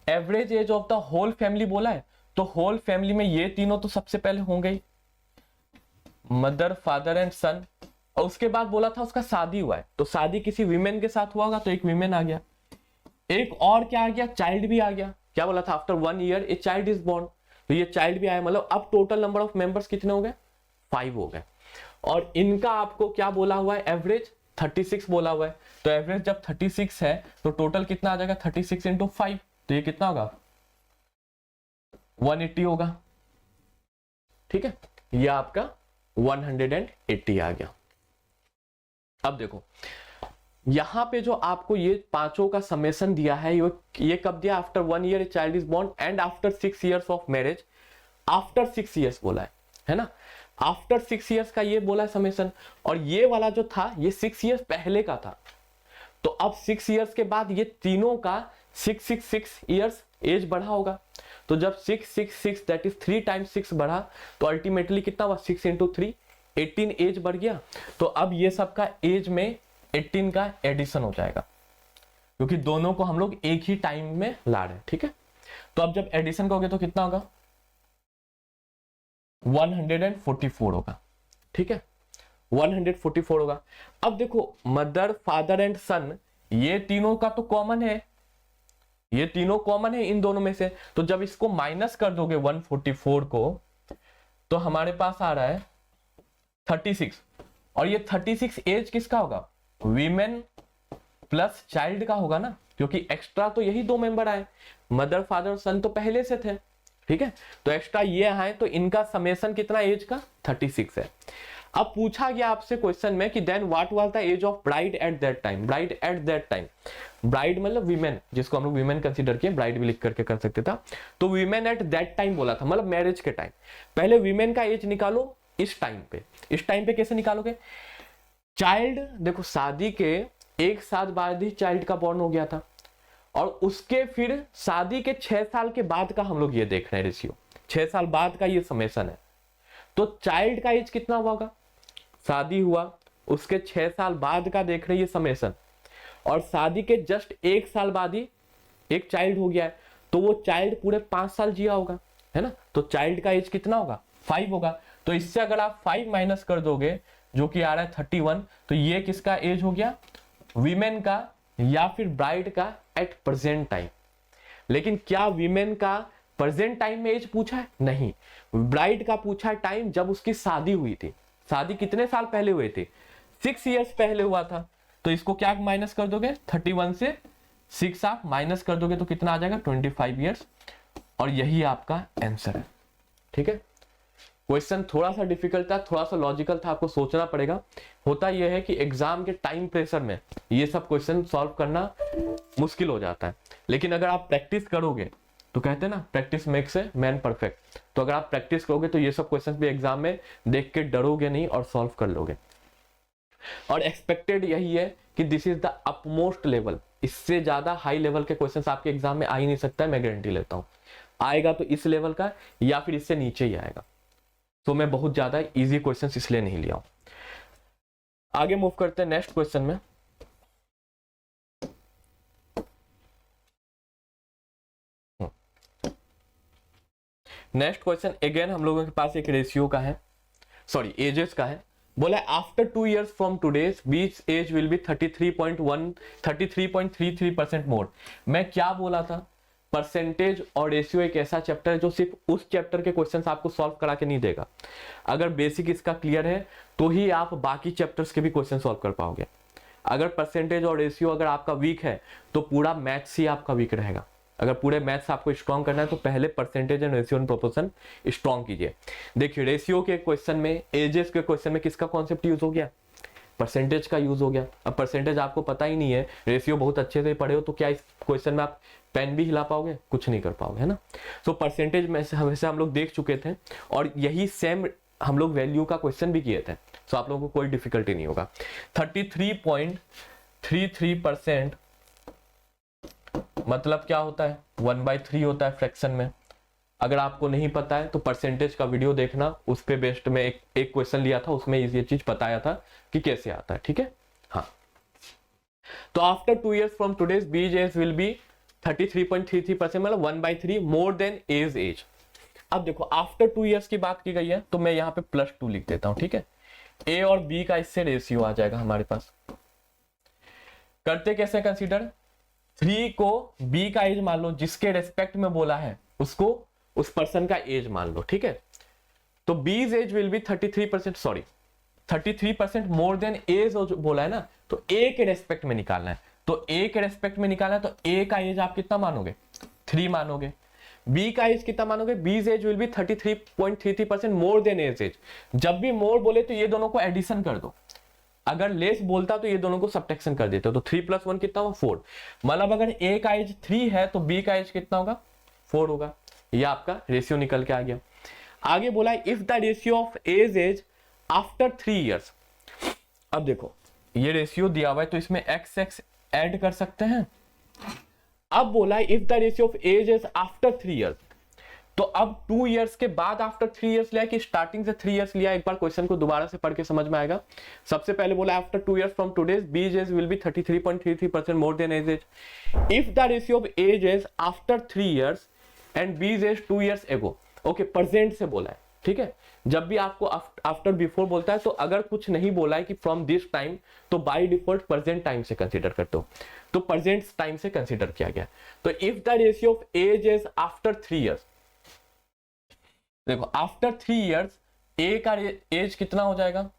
average age of the whole family बोला है, तो होल फैमिली में ये तीनों तो सबसे पहले होंगे ही, मदर, फादर एंड सन, और उसके बाद बोला था उसका शादी हुआ है, तो शादी किसी विमेन के साथ हुआ होगा तो एक विमेन आ गया, एक और क्या आ गया, चाइल्ड भी आ गया। क्या बोला था, after 1 year a child is born, तो ये चाइल्ड भी आया, मतलब अब टोटल नंबर ऑफ मेंबर्स कितने हो गए, 5 हो गए। और इनका आपको क्या बोला हुआ है, एवरेज 36 बोला हुआ है, तो एवरेज जब 36 है तो टोटल कितना आ जाएगा, 36 × 5, तो ये कितना होगा 180 होगा। ठीक है, ये आपका 180 आ गया। अब देखो यहां पे जो आपको ये पांचों का समेशन दिया है, ये कब दिया, after 1 year a child is born and after 6 years of marriage, after 6 years बोला है ना, आफ्टर 6 ईयर्स का ये बोला है समेशन। और ये वाला जो था ये 6 ईयर्स पहले का था, तो अब 6 ईयर्स के बाद ये तीनों का 6 ईयर्स एज बढ़ा होगा। तो जब 6 दैट इज 3 × 6 बढ़ा तो अल्टीमेटली कितना हुआ, 6 × 3 18 एज बढ़ गया। तो अब ये सबका एज में 18 का एडिशन हो जाएगा, क्योंकि दोनों को हम लोग एक ही टाइम में ला रहे हैं। ठीक है, तो अब जब एडिशन करोगे तो कितना होगा, 144 होगा, ठीक है, 144 होगा। अब देखो मदर, फादर एंड सन, ये तीनों का तो कॉमन है, ये तीनों कॉमन है इन दोनों में से, तो जब इसको माइनस कर दोगे 144 को, तो हमारे पास आ रहा है 36, और ये 36 एज किसका होगा, वीमेन प्लस चाइल्ड का होगा ना, क्योंकि एक्स्ट्रा तो यही दो मेंबर आए, मदर फादर और सन तो पहले से थे, ठीक है, तो एक्स्ट्रा ये आए, तो इनका समेशन कितना एज का 36 है। अब पूछा गया आपसे क्वेश्चन में कि then what was the age of bride at that time, bride at that time, bride मतलब वीमेन, जिसको हम लोग वीमेन कंसीडर किए, ब्राइड भी लिख करके कर सकते था, तो वीमेन एट दैट टाइम बोला था, मतलब मैरिज के टाइम। पहले वीमेन का एज निकालो इस टाइम पे, इस टाइम पे कैसे निकालोगे, चाइल्ड देखो शादी के एक साल बाद ही चाइल्ड का बॉर्न हो गया था, और उसके फिर शादी के 6 साल के बाद का हम लोग ये देख रहे हैं रेशियो, 6 साल बाद का ये समेशन है, तो चाइल्ड का एज कितना होगा, शादी हुआ उसके 6 साल बाद का देख रहे हैं ये समेशन, और शादी के जस्ट 1 साल बाद ही एक चाइल्ड हो गया है, तो वो चाइल्ड पूरे 5 साल जिया होगा, है ना, तो चाइल्ड का एज कितना होगा 5 होगा, तो इससे अगर आप 5 माइनस कर दोगे जो कि आ रहा है 31, तो ये किसका एज हो गया, वीमेन का या फिर ब्राइड का एट प्रेजेंट टाइम। लेकिन क्या वीमेन का प्रेजेंट टाइम में एज पूछा है, नहीं, ब्राइड का पूछा है टाइम जब उसकी शादी हुई थी, शादी कितने साल पहले हुए थे, 6 इयर्स पहले हुआ था, तो इसको क्या माइनस कर दोगे 31 से 6 आप माइनस कर दोगे तो कितना आ जाएगा 25 इयर्स, और यही आपका आंसर है, ठीक है। क्वेश्चन थोड़ा सा डिफिकल्ट था, थोड़ा सा लॉजिकल था, आपको सोचना पड़ेगा। होता यह है कि एग्जाम के टाइम प्रेशर में ये सब क्वेश्चन सॉल्व करना मुश्किल हो जाता है, लेकिन अगर आप प्रैक्टिस करोगे तो कहते हैं ना practice makes a man perfect, तो अगर आप प्रैक्टिस करोगे तो ये सब क्वेश्चन भी एग्जाम में देख के डरोगे नहीं और सॉल्व कर लोगे। और एक्सपेक्टेड यही है कि this is the upmost level, इससे ज्यादा हाई लेवल के क्वेश्चन आपके एग्जाम में आ ही नहीं सकता है, मैं गारंटी लेता हूं। आएगा तो इस लेवल का या फिर इससे नीचे ही आएगा, तो मैं बहुत ज्यादा इजी क्वेश्चन इसलिए नहीं लिया हूं। आगे मूव करते हैं नेक्स्ट क्वेश्चन में। नेक्स्ट क्वेश्चन अगेन हम लोगों के पास एक रेशियो का है, सॉरी एजेस का है। बोला after 2 years from today's B's age will be 33.33% more. मैं क्या बोला था, परसेंटेज और रेशियो एक ऐसा चैप्टर है जो सिर्फ उस चैप्टर के क्वेश्चंस आपको सॉल्व करा के नहीं देगा। अगर बेसिक इसका क्लियर है तो ही आप बाकी चैप्टर्स के भी क्वेश्चन सॉल्व कर पाओगे। अगर परसेंटेज और रेशियो अगर आपका वीक है तो पूरा मैथ्स ही आपका वीक रहेगा। अगर पूरे मैथ्स आपको स्ट्रॉन्ग करना है तो पहले percentage and ratio and proportion strong कीजिए। देखिए रेशियो के क्वेश्चन में, एजेस के क्वेश्चन में किसका कॉन्सेप्ट यूज हो गया, परसेंटेज का यूज हो गया। अब परसेंटेज आपको पता ही नहीं है, रेशियो बहुत अच्छे से पढ़े हो तो क्या इस क्वेश्चन में आप पेन भी हिला पाओगे, कुछ नहीं कर पाओगे, है ना। सो परसेंटेज में हमेशा हम लोग देख चुके थे और यही सेम हम लोग वैल्यू का क्वेश्चन भी किए थे, सो आप लोगों को कोई डिफिकल्टी नहीं होगा। 33.33% मतलब क्या होता है, 1/3 होता है फ्रैक्शन में। अगर आपको नहीं पता है तो परसेंटेज का वीडियो देखना, उस पे बेस्ड में एक क्वेश्चन लिया था, उसमें ये चीज बताया था कि कैसे आता है, ठीक है। हाँ, तो after 2 years from today's B's age will be 33.33%, मतलब 1/3 मोर देन एज। अब देखो आफ्टर 2 years की बात की गई है तो मैं यहाँ पे +2 लिख देता हूं, ठीक है। ए और बी का इससे रेशियो आ जाएगा हमारे पास। करते कैसे कंसीडर, 3 को बी का एज मान लो, जिसके रेस्पेक्ट में बोला है उसको उस पर्सन का एज मान लो, ठीक है। तो B's age will be 33% more than age बोला है ना, तो ए के रेस्पेक्ट में निकालना है। तो ए के रेस्पेक्ट में निकालना है तो ए का एज आप कितना मानोगे, 3 मानोगे। बी का एज कितना मानोगे, B's age will be 33.33% more than age. जब भी मोर बोले तो ये दोनों को एडिशन कर दो, अगर लेस बोलता तो ये दोनों को सब्ट्रैक्शन कर देते हो, तो 3 + 1 कितना होगा 4। मतलब अगर ए का एज 3 है तो बी का एज कितना होगा 4 होगा। ये आपका रेशियो निकल के आ गया। आगे बोला if the ratio of age after 3 years। अब देखो ये रेशियो दिया हुआ है तो इसमें x ऐड कर सकते हैं। अब बोला if the ratio of age after 3 years, तो अब 2 years के बाद आफ्टर 3 years लिया कि स्टार्टिंग से 3 years लिया, एक बार क्वेश्चन को दोबारा से पढ़ के समझ में आएगा। सबसे पहले बोला after 2 years from today's B's age will be 33.33% more than age. If the ratio of age after 3 years and B's age 2 years ago, okay present से बोला है, ठीक है, जब भी आपको आफ्टर बिफोर बोलता है तो अगर कुछ नहीं बोला है कि फ्रॉम दिस टाइम, तो बाय डिफॉल्ट प्रेजेंट टाइम से कंसीडर करते हो, तो प्रेजेंट टाइम से कंसीडर किया गया। तो if the ratio of age is after 3 years, देखो आफ्टर 3 इयर्स ए का एज कितना हो जाएगा,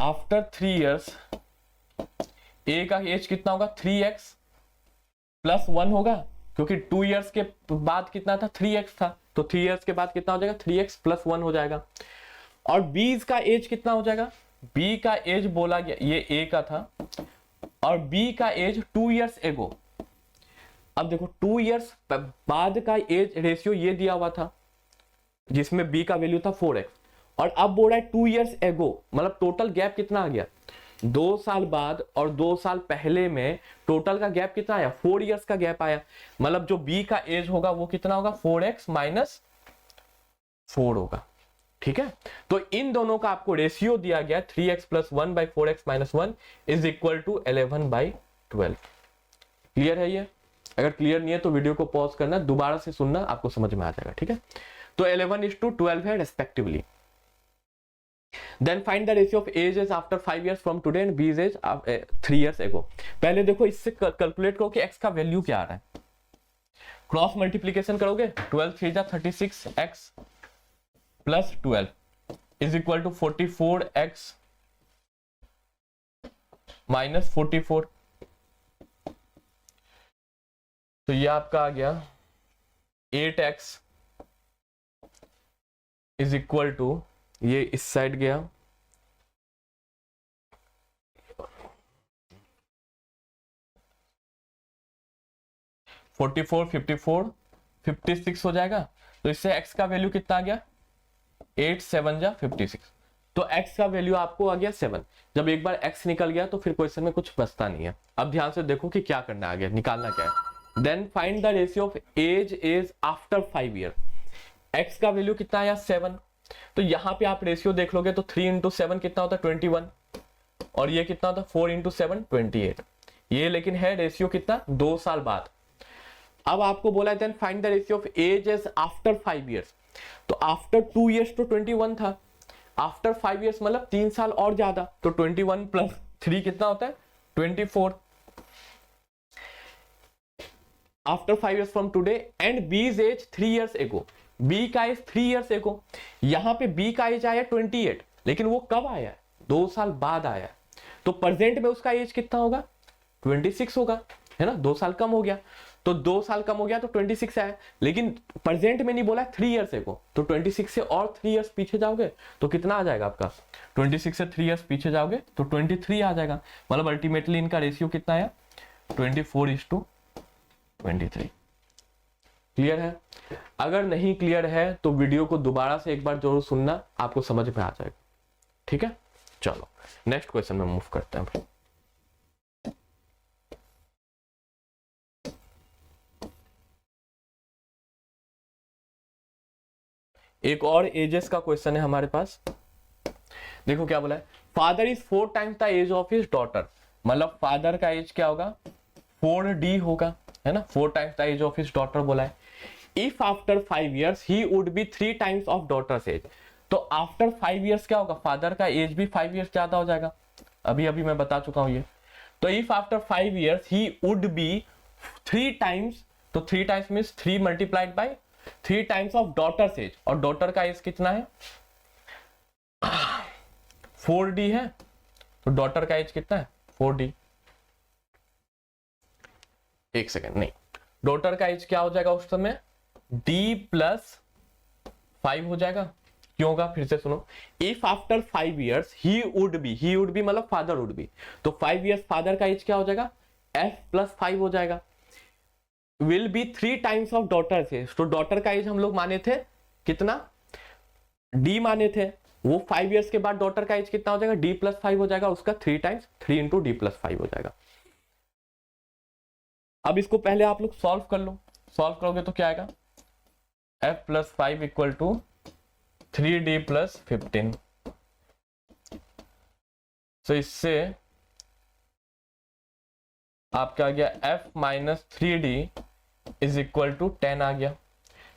आफ्टर 3 इयर्स ए का एज कितना होगा, 3x प्लस 1 होगा, क्योंकि 2 इयर्स के बाद कितना था, 3x था, तो 3 इयर्स के बाद कितना हो जाएगा, 3x प्लस 1 हो जाएगा। और b का एज कितना हो जाएगा, b का एज बोला गया, ये a का था, और b का एज 2 इयर्स एगो। अब देखो 2 इयर्स बाद का एज रेशियो ये दिया हुआ था, जिसमें b का वैल्यू था 4x, और अब बोल रहा है 2 इयर्स एगो, मतलब टोटल गैप कितना आ गया, 2 साल बाद और 2 साल पहले में टोटल का गैप कितना आया, 4 इयर्स का गैप आया। मतलब जो b का एज होगा वो कितना होगा, 4x माइनस 4 होगा। ठीक है, तो इन दोनों का आपको रेशियो दिया गया 3x plus 1 by 4x minus 1 is equal to 11 by 12। Clear है ये? अगर क्लियर नहीं है तो वीडियो को पॉज करना, दोबारा से सुनना, आपको समझ में आ जाएगा। ठीक है, तो 11:12 है respectively. Then find the ratio of ages after 5 years from today and B's age 3 years ago। पहले देखो इससे कैलकुलेट करो कि x का वैल्यू क्या आ रहा है। क्रॉस मल्टीप्लीकेशन करोगे, 12 3 36x plus 12 is equal to 44x minus 44। तो ये आपका आ गया 8x इज इक्वल टू, ये इस साइड गया 44 54 56 हो जाएगा। तो इससे x का वैल्यू कितना आ गया, 8 7 जा 56। तो x का वैल्यू आपको आ गया 7। जब एक बार x निकल गया तो फिर क्वेश्चन में कुछ बचता नहीं है। अब ध्यान से देखो कि क्या करना है, आगे निकालना क्या है। Then find the ratio of age is after 5 year. x का वैल्यू कितना आया 7, तो यहां पे आप रेशियो देख लोगे तो 3 इंटू 7 कितना होता है 21, और ये कितना होता है 4 इंटू 7 28। ये लेकिन है रेशियो कितना 2 साल बाद। अब आपको बोला है then find the ratio of age is after 5 years. तो आफ्टर 2 इयर्स तो 21 था, आफ्टर 5 इयर्स मतलब 3 साल और ज्यादा, तो 21 प्लस 3 कितना होता है 24। After 5 years from today and B's as 3 years ago. B का एज 3 इयर्स एगो, यहां पे बी का एज आया 28, लेकिन वो कब आया, 2 साल बाद आया। तो प्रेजेंट में उसका एज कितना होगा 26 होगा, है ना, 2 साल कम हो गया। तो 2 साल कम हो गया तो 26 आया, लेकिन प्रेजेंट में नहीं बोला 3 इयर्स एगो, तो 26 से और 3 इयर्स पीछे जाओगे तो कितना आ जाएगा आपका, 26 से 3 इयर्स पीछे जाओगे तो 23 आ जाएगा। मतलब अल्टीमेटली इनका रेशियो कितना आया 24:23। क्लियर है? अगर नहीं क्लियर है तो वीडियो को दोबारा से एक बार जरूर सुनना, आपको समझ में आ जाएगा। ठीक है, चलो नेक्स्ट क्वेश्चन में मूव करते हैं। एक और एजेस का क्वेश्चन है हमारे पास। देखो क्या बोला है, father is 4 times the age of his daughter. मतलब फादर का एज क्या होगा 4D होगा, है ना, 4 times the age of his daughter बोला है। If after 5 years he would be 3 times of daughter's age. तो आफ्टर 5 इयर्स क्या होगा, फादर का एज भी 5 इयर्स ज्यादा हो जाएगा। अभी अभी मैं बता चुका हूं ये। तो if after 5 years he would be 3 times, तो 3 times means 3 multiplied by 3 times of daughter's as. और डॉटर का एज कितना है 4D है, तो डॉटर का एज कितना है 4D। एक सेकेंड, नहीं, डॉटर का एज क्या हो जाएगा उस समय D प्लस 5 हो जाएगा। क्यों होगा फिर से सुनो। If after 5 years he would B मतलब फादर वुड बी, तो 5 इयर्स फादर का एज क्या हो जाएगा F प्लस 5 हो जाएगा। Will be 3 times of daughter age. तो डॉटर का एज हम लोग माने थे कितना D माने थे, वो 5 इयर्स के बाद डॉटर का एज कितना हो जाएगा D प्लस 5 हो जाएगा, उसका 3 टाइम्स 3 इंटू D प्लस 5 हो जाएगा। अब इसको पहले आप लोग सॉल्व कर लो। सॉल्व करोगे तो क्या आएगा F plus 5 equal to 3D plus 15। तो इससे आपका आ गया F minus 3D is equal to 10 आ गया।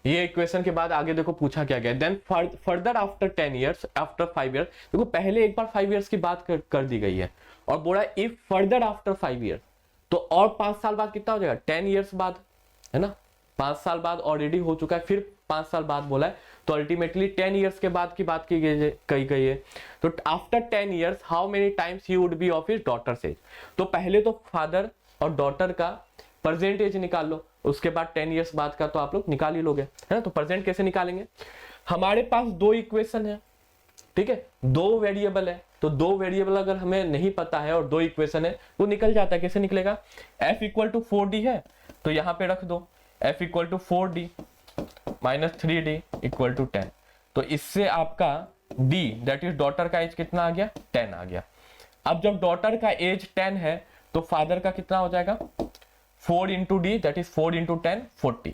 ये इक्वेशन के बाद आगे देखो पूछा क्या गया, then further after 10 years, after 5 years, देखो पहले एक बार 5 ईयर्स की बात कर दी गई है और बोला इफ फर्दर आफ्टर 5 ईयर्स, तो और 5 साल बाद कितना हो जाएगा, 10 ईयर्स बाद, है ना, 5 साल बाद ऑलरेडी हो चुका है, फिर 5 साल बाद बोला है, तो अल्टीमेटली 10 ईयर्स के बाद की बात की गई है। तो after 10 years how many times he would B of his daughters age, तो पहले तो फादर और डॉटर का प्रेजेंट एज निकाल लो, उसके बाद 10 ईयर्स बाद का तो आप लोग निकाल ही लोगे, है ना। तो प्रेजेंट कैसे निकालेंगे, हमारे पास 2 इक्वेशन है, ठीक है, 2 वेरिएबल है, तो 2 वेरिएबल अगर हमें नहीं पता है और 2 इक्वेशन है वो निकल जाता है। कैसे निकलेगा, f इक्वल टू 4d है तो यहाँ पे रख दो f equal to 4d minus 3d equal to 10, तो इससे आपका d दैट इज डॉटर का एज कितना आ गया, 10 आ गया। अब जब डॉटर का एज 10 है तो फादर का कितना हो जाएगा, 4 into D that is 4 into 10 40,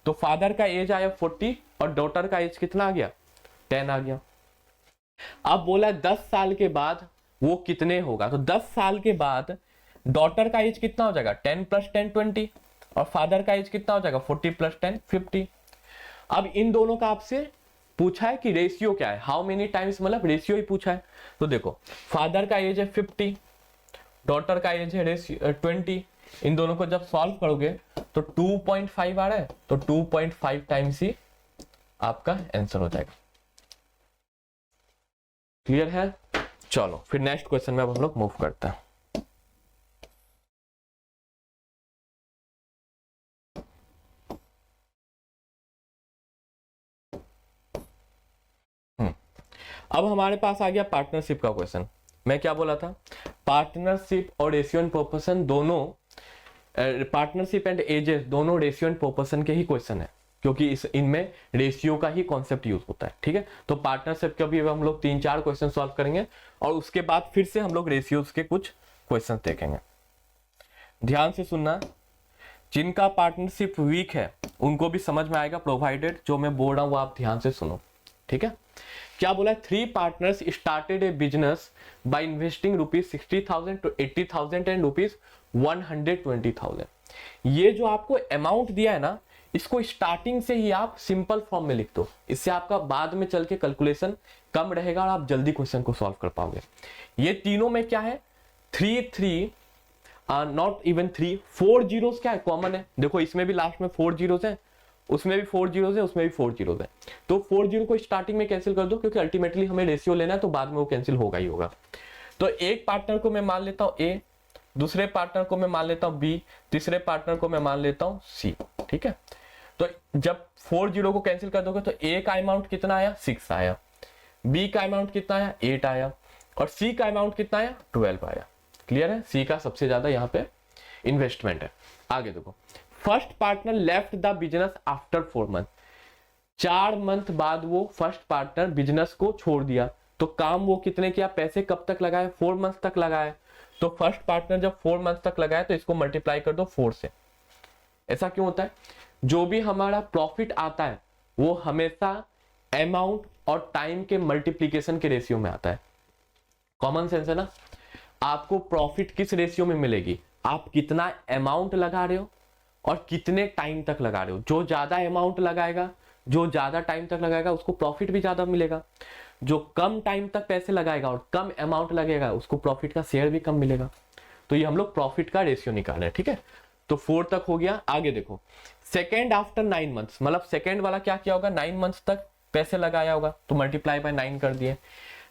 तो फादर का एज आया 40 और डॉटर का एज कितना आ गया, 10 आ गया। अब बोला 10 साल के बाद वो कितने होगा, तो 10 साल के बाद डॉटर का एज कितना हो जाएगा, 10 प्लस 10 20, और फादर का एज कितना हो जाएगा, 40 प्लस 10 50। अब इन दोनों का आपसे पूछा है कि रेशियो क्या है, हाउ मेनी टाइम्स, मतलब रेशियो ही पूछा है। तो देखो फादर का एज है 50, डॉटर का एज है 20, इन दोनों को जब सॉल्व करोगे तो 2.5 आ रहा है, तो 2.5 टाइम्स ही आपका आंसर हो जाएगा। क्लियर है, चलो फिर नेक्स्ट क्वेश्चन में अब हम लोग मूव करते हैं। अब हमारे पास आ गया पार्टनरशिप का क्वेश्चन। मैं क्या बोला था, पार्टनरशिप और रेशियो एंड प्रोपोर्शन दोनों, पार्टनरशिप एंड एजेस दोनों रेशियो एंड प्रोपोर्शन के ही क्वेश्चन है, क्योंकि इनमें रेशियो का ही कॉन्सेप्ट यूज होता है, ठीक है। तो पार्टनरशिप के भी हम लोग 3-4 क्वेश्चन सॉल्व करेंगे और उसके बाद फिर से हम लोग रेशियोज के कुछ क्वेश्चन देखेंगे। ध्यान से सुनना, जिनका पार्टनरशिप वीक है उनको भी समझ में आएगा, प्रोवाइडेड जो मैं बोल रहा हूं वो आप ध्यान से सुनो, ठीक है। क्या बोला है, 3 partners started A business by investing ₹60,000 to 80,000 and ₹120,000। ये जो आपको अमाउंट दिया है ना, इसको स्टार्टिंग से ही आप सिंपल फॉर्म में लिख दो, इससे आपका बाद में चल के कैलकुलेशन कम रहेगा और आप जल्दी क्वेश्चन को सॉल्व कर पाओगे। ये तीनों में क्या है, 3 नॉट इवन 3, 4 जीरोस क्या है, कॉमन है। देखो इसमें भी लास्ट में 4 जीरोस है, उसमें भी 4 जीरोस है, उसमें भी 4 जीरोस है, तो 4 जीरो को स्टार्टिंग में कैंसिल कर दो, क्योंकि अल्टीमेटली हमें रेशियो लेना है तो बाद में वो कैंसिल होगा ही होगा। तो एक पार्टनर को मैं मान लेता हूं A, दूसरे पार्टनर को मैं मान लेता हूं B, तीसरे पार्टनर को मैं मान लेता हूं C, ठीक है। तो जब 4 जीरो को कैंसिल कर दोगे तो A का अमाउंट कितना आया, 6 आया, B का अमाउंट कितना आया, 8 आया, और C का अमाउंट कितना आया, 12 आया। क्लियर है, C का सबसे ज्यादा यहाँ पे इन्वेस्टमेंट है। आगे देखो, first partner left the business after 4 month, 4 month बाद वो फर्स्ट पार्टनर बिजनेस को छोड़ दिया, तो काम वो कितने किया, पैसे कब तक लगाए, 4 मंथ तक लगाए। तो फर्स्ट पार्टनर जब 4 मंथ तक लगाए तो इसको मल्टीप्लाई कर दो 4 से। ऐसा क्यों होता है, जो भी हमारा प्रॉफिट आता है वो हमेशा अमाउंट और टाइम के मल्टीप्लीकेशन के रेशियो में आता है। कॉमन सेंस है ना, आपको प्रॉफिट किस रेशियो में मिलेगी, आप कितना अमाउंट लगा रहे हो और कितने टाइम तक लगा रहे हो। जो ज्यादा अमाउंट लगाएगा, जो ज्यादा टाइम तक लगाएगा उसको प्रॉफिट भी ज्यादा मिलेगा, जो कम टाइम तक पैसे लगाएगा और कम अमाउंट लगेगा उसको प्रॉफिट का शेयर भी कम मिलेगा। तो ये हम लोग प्रॉफिट का रेशियो निकाल रहे हैं, ठीक है। तो 4 तक हो गया। आगे देखो, सेकेंड आफ्टर 9 मंथ्स, मतलब सेकेंड वाला क्या किया होगा, 9 मंथ्स तक पैसे लगाया होगा तो मल्टीप्लाई बाय 9 कर दिए।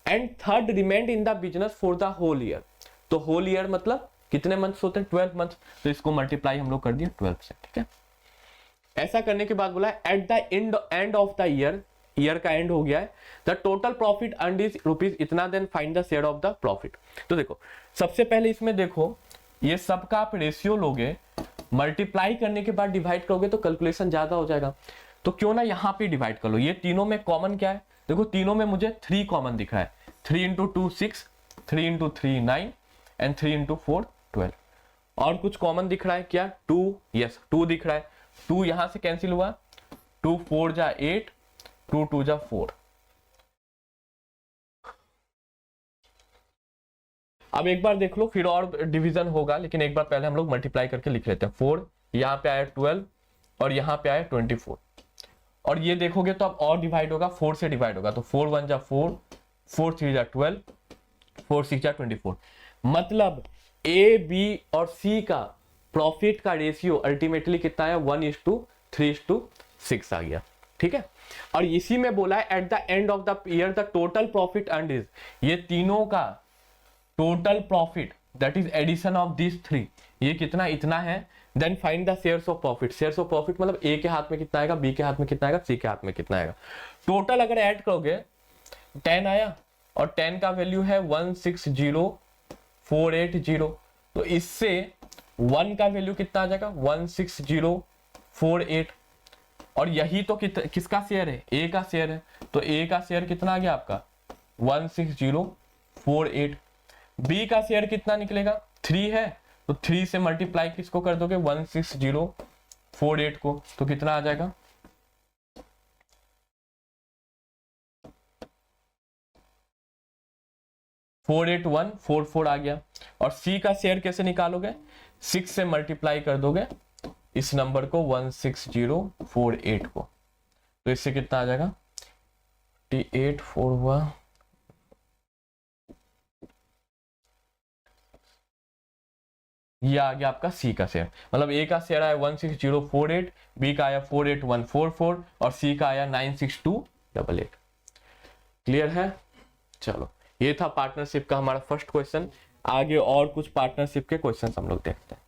And third remained in the business for the whole year, तो होल ईयर मतलब कितने मंथ्स होते हैं, 12 मंथ्स, तो इसको मल्टीप्लाई हम लोग कर दिए 12 से, ठीक है। ऐसा करने के बाद बोला at the end of the year, year का एंड हो गया है, the total profit earned is rupees इतना, then find the share of the profit. तो देखो सबसे पहले इसमें देखो, ये सबका आप रेशियो लोगे, मल्टीप्लाई करने के बाद डिवाइड करोगे तो कैलकुलेशन ज्यादा हो जाएगा, तो क्यों ना यहाँ पे डिवाइड कर लो। ये तीनों में कॉमन क्या है, देखो तीनों में मुझे 3 कॉमन दिख रहा है, 3 इंटू 2 6, 3 इंटू 3 9 एंड 3 इंटू 4 12। और कुछ कॉमन दिख रहा है क्या, 2, यस 2 दिख रहा है, 2 यहां से कैंसिल हुआ, 2 4 जा 8, 2 2 जा 4। अब एक बार देख लो, फिर और डिवीजन होगा, लेकिन एक बार पहले हम लोग मल्टीप्लाई करके लिख लेते हैं। 4 यहाँ पे आया 12 और यहाँ पे आया 24, और ये देखोगे तो अब और डिवाइड होगा, 4 से डिवाइड होगा, तो 4 1 जा 4, 4 3 जा 12, 4 6 जा 24। मतलब ए बी और सी का प्रॉफिट का रेशियो अल्टीमेटली कितना है, 1:3:6 आ गया। ठीक है, और इसी में बोला है at the end of the year the total profit earned is, ये तीनों का total profit that is addition of this three, ये कितना, इतना है। Then find the shares of profit, shares of profit मतलब ए के हाथ में कितना आएगा, बी के हाथ में कितना आएगा, सी के हाथ में कितना आएगा। टोटल अगर ऐड करोगे 10 आया, और 10 का वैल्यू है 160480, तो इससे 1 का वैल्यू कितना आ जाएगा, 16048, और यही तो किसका शेयर है, ए का शेयर है, तो ए का शेयर कितना आ गया आपका 16048। बी का शेयर कितना निकलेगा, 3 है, तो 3 से मल्टीप्लाई किसको कर दोगे, 16048 को, तो कितना आ जाएगा 48144 आ गया। और सी का शेयर कैसे निकालोगे, 6 से मल्टीप्लाई कर दोगे इस नंबर को 16048 को, तो इससे कितना आ जाएगा 8 हुआ, ये आ गया आपका सी का शेयर। मतलब ए का शेयर आया 16048, बी का आया 48144 और सी का आया 96288। क्लियर है? चलो, ये था पार्टनरशिप का हमारा फर्स्ट क्वेश्चन। आगे और कुछ पार्टनरशिप के क्वेश्चन हम लोग देखते हैं।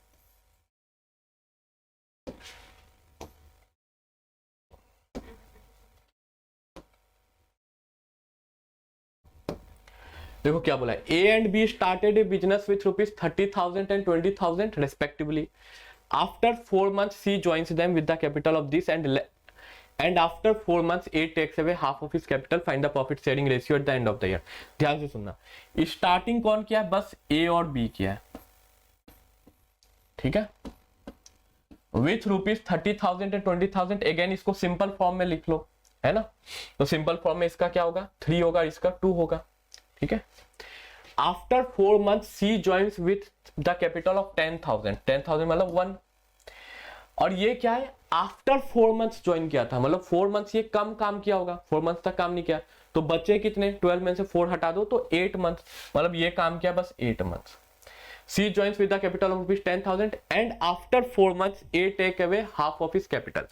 देखो क्या बोला है, ए and be started A business with ₹30,000 and 20,000 respectively. After 4 months, C joins them with the capital of this and after 4 months, A takes away half of his capital. Find the profit sharing ratio at the end of the year. ध्यान से सुनना, starting कौन किया है, बस A और B किया है। ठीक है, विथ ₹30,000 and 20,000, अगेन इसको सिंपल फॉर्म में लिख लो, है ना। तो सिंपल फॉर्म में इसका क्या होगा, 3 होगा, इसका 2 होगा। ठीक है, after 4 months C joins with the capital of 10,000, 10,000 मतलब 1, और ये क्या है, आफ्टर 4 months ज्वाइन किया था, मतलब 4 months ये कम काम किया होगा, 4 months तक काम नहीं किया, तो बच्चे कितने, 12 में से 4 हटा दो तो 8 months, मतलब ये काम किया बस 8 months। C joins with the capital of ₹10,000 and after 4 months A take away half of his capital.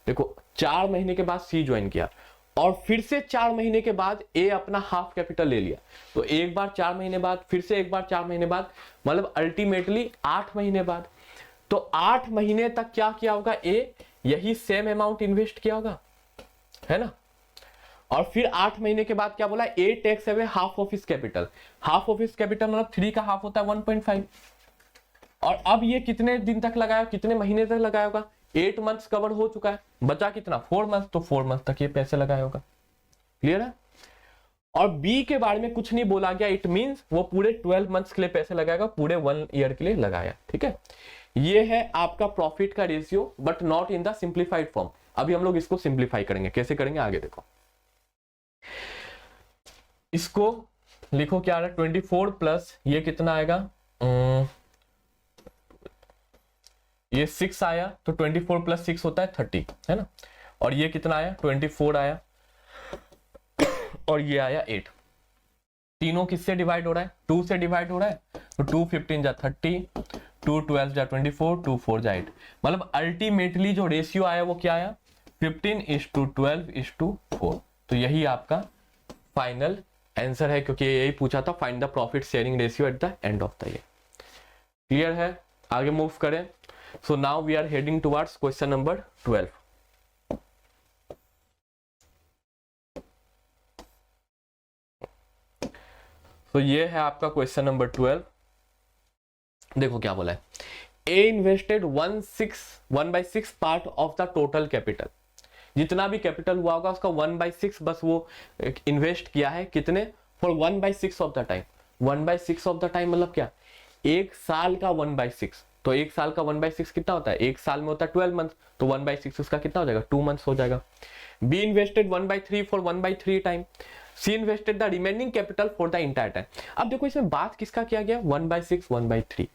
देखो 4 महीने के बाद सी ज्वाइन किया और फिर से 4 महीने के बाद ए अपना हाफ कैपिटल ले लिया, तो एक बार 4 महीने बाद, फिर से एक बार 4 महीने बाद, मतलब अल्टीमेटली 8 महीने बाद। तो 8 महीने तक क्या किया होगा, ए यही सेम अमाउंट इन्वेस्ट किया होगा, है ना। और फिर 8 महीने के बाद क्या बोला, A takes away half of his capital. Half of his capital मतलब 3 का हाफ होता है 1.5, और अब ये कितने दिन तक लगाया, कितने महीने तक लगाया होगा, 8 months कवर हो चुका है, बचा कितना 4 months, तो 4 months तक ये पैसे लगाया होगा। क्लियर है? और बी के बारे में कुछ नहीं बोला गया, इट मींस वो पूरे 12 months के लिए पैसे लगाएगा, पूरे 1 year के लिए लगाया। ठीक है, ये है आपका प्रॉफिट का ratio, but not in the simplified form. अभी हम लोग इसको सिंप्लीफाई करेंगे, कैसे करेंगे आगे देखो। इसको लिखो क्या आ रहा है, 24 प्लस ये कितना आएगा, ये 6 आया, तो 24 प्लस 6 होता है 30, है ना। और ये कितना आया, 24 आया, और ये आया 8। तीनों किससे डिवाइड हो रहा है, 2 से डिवाइड हो रहा है, तो 2 15 जा 30, 2 12 जा 24, 2 4 जा 8। मतलब अल्टीमेटली जो रेशियो आया वो क्या आया, 15:12:4। तो यही आपका फाइनल आंसर है, क्योंकि यही पूछा था, find the profit sharing ratio at the end of the year. Clear है? आगे मूव करें। So now we are heading towards question number 12. तो ये है आपका क्वेश्चन नंबर 12। देखो क्या बोला है, A invested 1/6 part of the total capital. जितना भी कैपिटल हुआ होगा उसका 1/6 बस वो इन्वेस्ट किया है, कितने, for 1/6 of the time. 1/6 of the time मतलब क्या, एक साल का 1/6, तो एक साल का 1/6 कितना होता है, एक साल में होता है 12 months, तो 1/6 उसका कितना हो जाएगा, 2 months हो जाएगा। B invested 1/3 for 1/3 time. C invested the remaining capital for the entire time. अब देखो इसमें बात किसका किया गया, 1/6 1/3,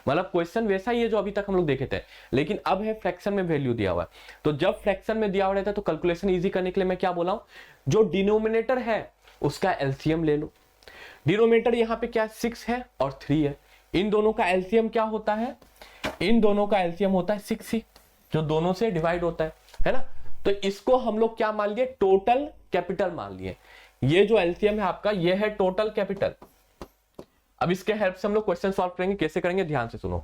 मतलब क्वेश्चन वैसा ही है जो अभी तक हम लोग देखे थे, लेकिन अब है फ्रैक्शन में वैल्यू दिया हुआ है। तो जब फ्रैक्शन में दिया हुआ रहता है तो कैलकुलेशन इजी करने के लिए मैं क्या बोला हूं, जो डिनोमिनेटर है उसका एलसीएम ले लो। डिनोमिनेटर यहाँ पे क्या 6 है और 3 है, इन दोनों का एलसीएम क्या होता है, इन दोनों का एलसीएम होता है 6 ही, जो दोनों से डिवाइड होता है ना। तो इसको हम लोग क्या मान लिए, टोटल कैपिटल मान लिए। ये जो एलसीएम है आपका, ये है टोटल कैपिटल। अब इसके हेल्प से हम लोग क्वेश्चन सॉल्व करेंगे, कैसे करेंगे ध्यान से सुनो।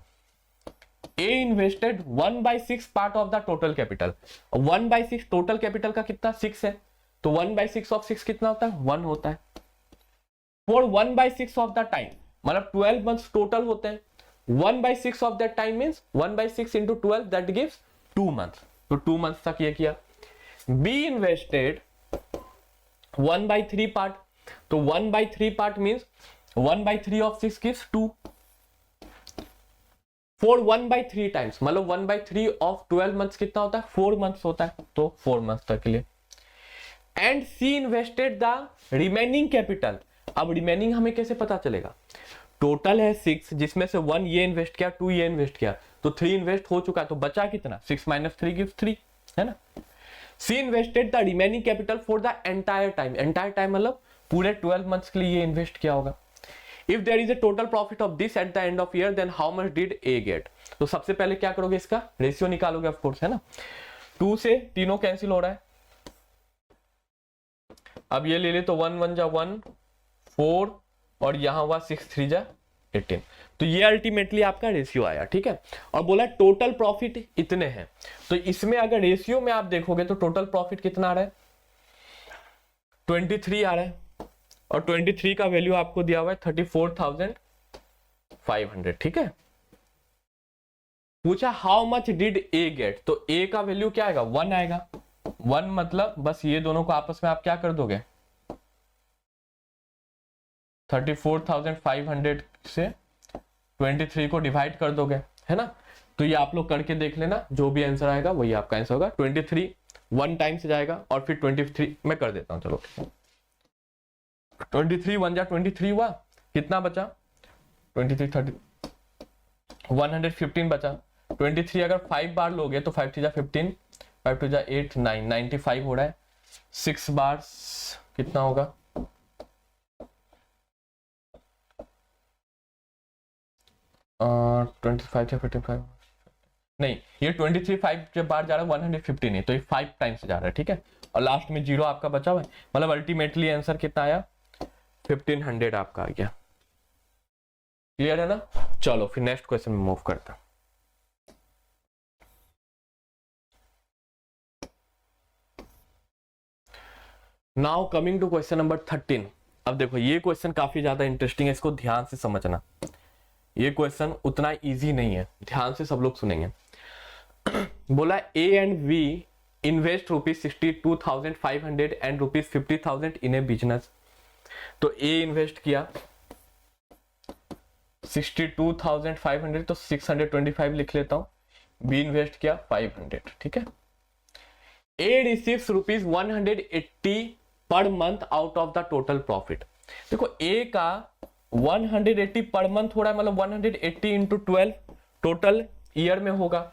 A invested 1/6 part of the total capital, 1/6 total capital का कितना 6 है, तो 1/6 ऑफ 6 कितना होता है 1 होता है। फॉर 1/6 ऑफ द टाइम, मतलब 12 मंथ्स टोटल होते हैं, 1/6 of that time means 1/6 into 12 that gives 2 months, तो 2 मंथ्स तक ये किया। बी इन्वेस्टेड 1/3 पार्ट, तो 1/3 part means 1/3 of 6 gives 2। For 1/3 times, मतलब 1/3 ऑफ 12 मंथ्स कितना होता है 4 मंथ्स होता है, तो 4 मंथ्स तक के लिए। And C invested the remaining capital, अब रिमेनिंग हमें कैसे पता चलेगा, टोटल है 6 जिसमें से 1 ये इन्वेस्ट किया 2 ये इन्वेस्ट किया, तो 3 इन्वेस्ट हो चुका है, तो बचा कितना 6 - 3 गिव्स 3, है ना। C invested the remaining capital for the entire time, entire time मतलब पूरे 12 मंथ्स के लिए ये इन्वेस्ट किया होगा। If there is a total profit of this at the end of year then how much did A get, तो सबसे पहले क्या करोगे, इसका रेशियो निकालोगे ऑफ कोर्स, है ना। 2 से तीनों कैंसिल हो रहा है, अब ये ले ले तो 1 1 जा 1 4 और यहां हुआ 6 3 जा 18, तो ये अल्टीमेटली आपका रेशियो आया, ठीक है। और बोला टोटल प्रॉफिट इतने हैं, तो इसमें अगर रेशियो में आप देखोगे तो टोटल प्रॉफिट कितना आ रहा है 23 आ रहा है, और 23 का वैल्यू आपको दिया हुआ है 34,500, ठीक है। पूछा how much did A get, तो ए का वैल्यू क्या आएगा 1 आएगा, 1 मतलब बस ये दोनों को आपस में आप क्या कर दोगे 34,500 से 23 को डिवाइड कर दोगे, है ना। तो ये आप लोग करके देख लेना, जो भी आंसर आएगा वही आपका आंसर होगा। 23 1 टाइम से जाएगा और फिर 23 मैं कर देता हूं, चलो 23 1 जा 23 हुआ, कितना बचा 23 30 115 बचा। 23 अगर 5 बार लोगे तो 5 3 जा 15 5 2 जा 8 9 95 हो रहा है, 6 बार कितना होगा 25 या 55 नहीं, ये 23 5 जब बार जा रहा है 115 है, तो ये 5 टाइम्स जा रहा है, ठीक है। और लास्ट में 0 आपका बचा हुआ है, मतलब अल्टीमेटली आंसर कितना आया 1500 आपका आ गया। क्लियर है ना। चलो फिर नेक्स्ट क्वेश्चन में मूव करता। Now coming to question number 13। अब देखो ये क्वेश्चन काफी ज्यादा इंटरेस्टिंग है, इसको ध्यान से समझना। ये क्वेश्चन उतना इजी नहीं है, ध्यान से सब लोग सुनेंगे। बोला A and B invest ₹62,500 and ₹50,000 in a business. तो ए इन्वेस्ट किया 62,500, तो 625 लिख लेता हूं। बी इन्वेस्ट किया 500, ठीक है। ए receives ₹180 per month out of the total profit. देखो ए का 180 पर मंथ हो रहा है, मतलब 180 इंटू 12 टोटल ईयर में होगा,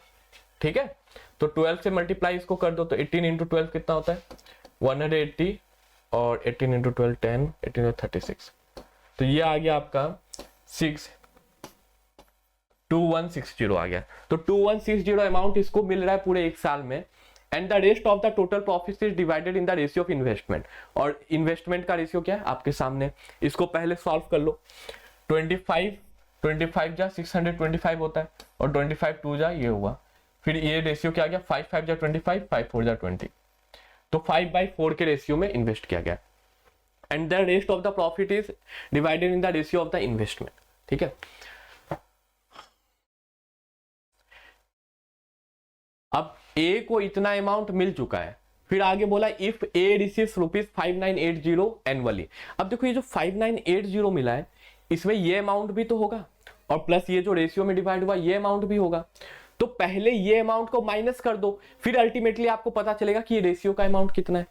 ठीक है। तो 12 से मल्टीप्लाई इसको कर दो, तो 18 इंटू 12 कितना होता है 180 और 18 इंटू 12 10 18 36, तो ये आ गया आपका 2160 आ गया। तो 2160 अमाउंट इसको मिल रहा है पूरे एक साल में। And the rest of the total profit is divided in the ratio of investment. और इन्वेस्टमेंट का रेशियो क्या है आपके सामने, इसको पहले सॉल्व कर लो। 25 जा 625 होता है, और 25 2 जा ये हुआ, फिर ये रेशियो क्या आ गया 5 5 जा 25 5 4 जा 20, तो 5/4 के रेशियो में इन्वेस्ट किया गया। And the rest of the profit is divided in the ratio of the investment, ठीक है। अब ए को इतना अमाउंट मिल चुका है, फिर आगे बोला इफ ए रिसीव्स ₹5980 एनुअली। अब देखो ये जो 5980 मिला है, इसमें ये अमाउंट भी तो होगा, और प्लस ये जो रेशियो में डिवाइड हुआ ये अमाउंट भी होगा। तो पहले ये अमाउंट को माइनस कर दो, फिर अल्टीमेटली आपको पता चलेगा कि ये रेशियो का अमाउंट कितना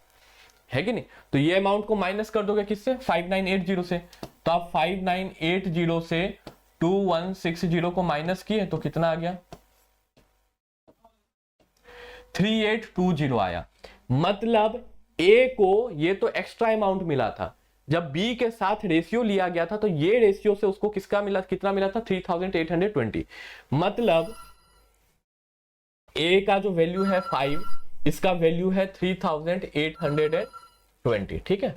है कि नहीं। तो ये अमाउंट को माइनस कर दोगे किससे, 5980 से। तो आप 5980 से 2160 को माइनस किए तो कितना आ गया, 3820 आया। मतलब ए को ये तो एक्स्ट्रा अमाउंट मिला था, जब बी के साथ रेशियो लिया गया था तो ये रेशियो से उसको किसका मिला, कितना मिला था, 3820। मतलब ए का जो वैल्यू है 5, इसका वैल्यू है 3820। ठीक है,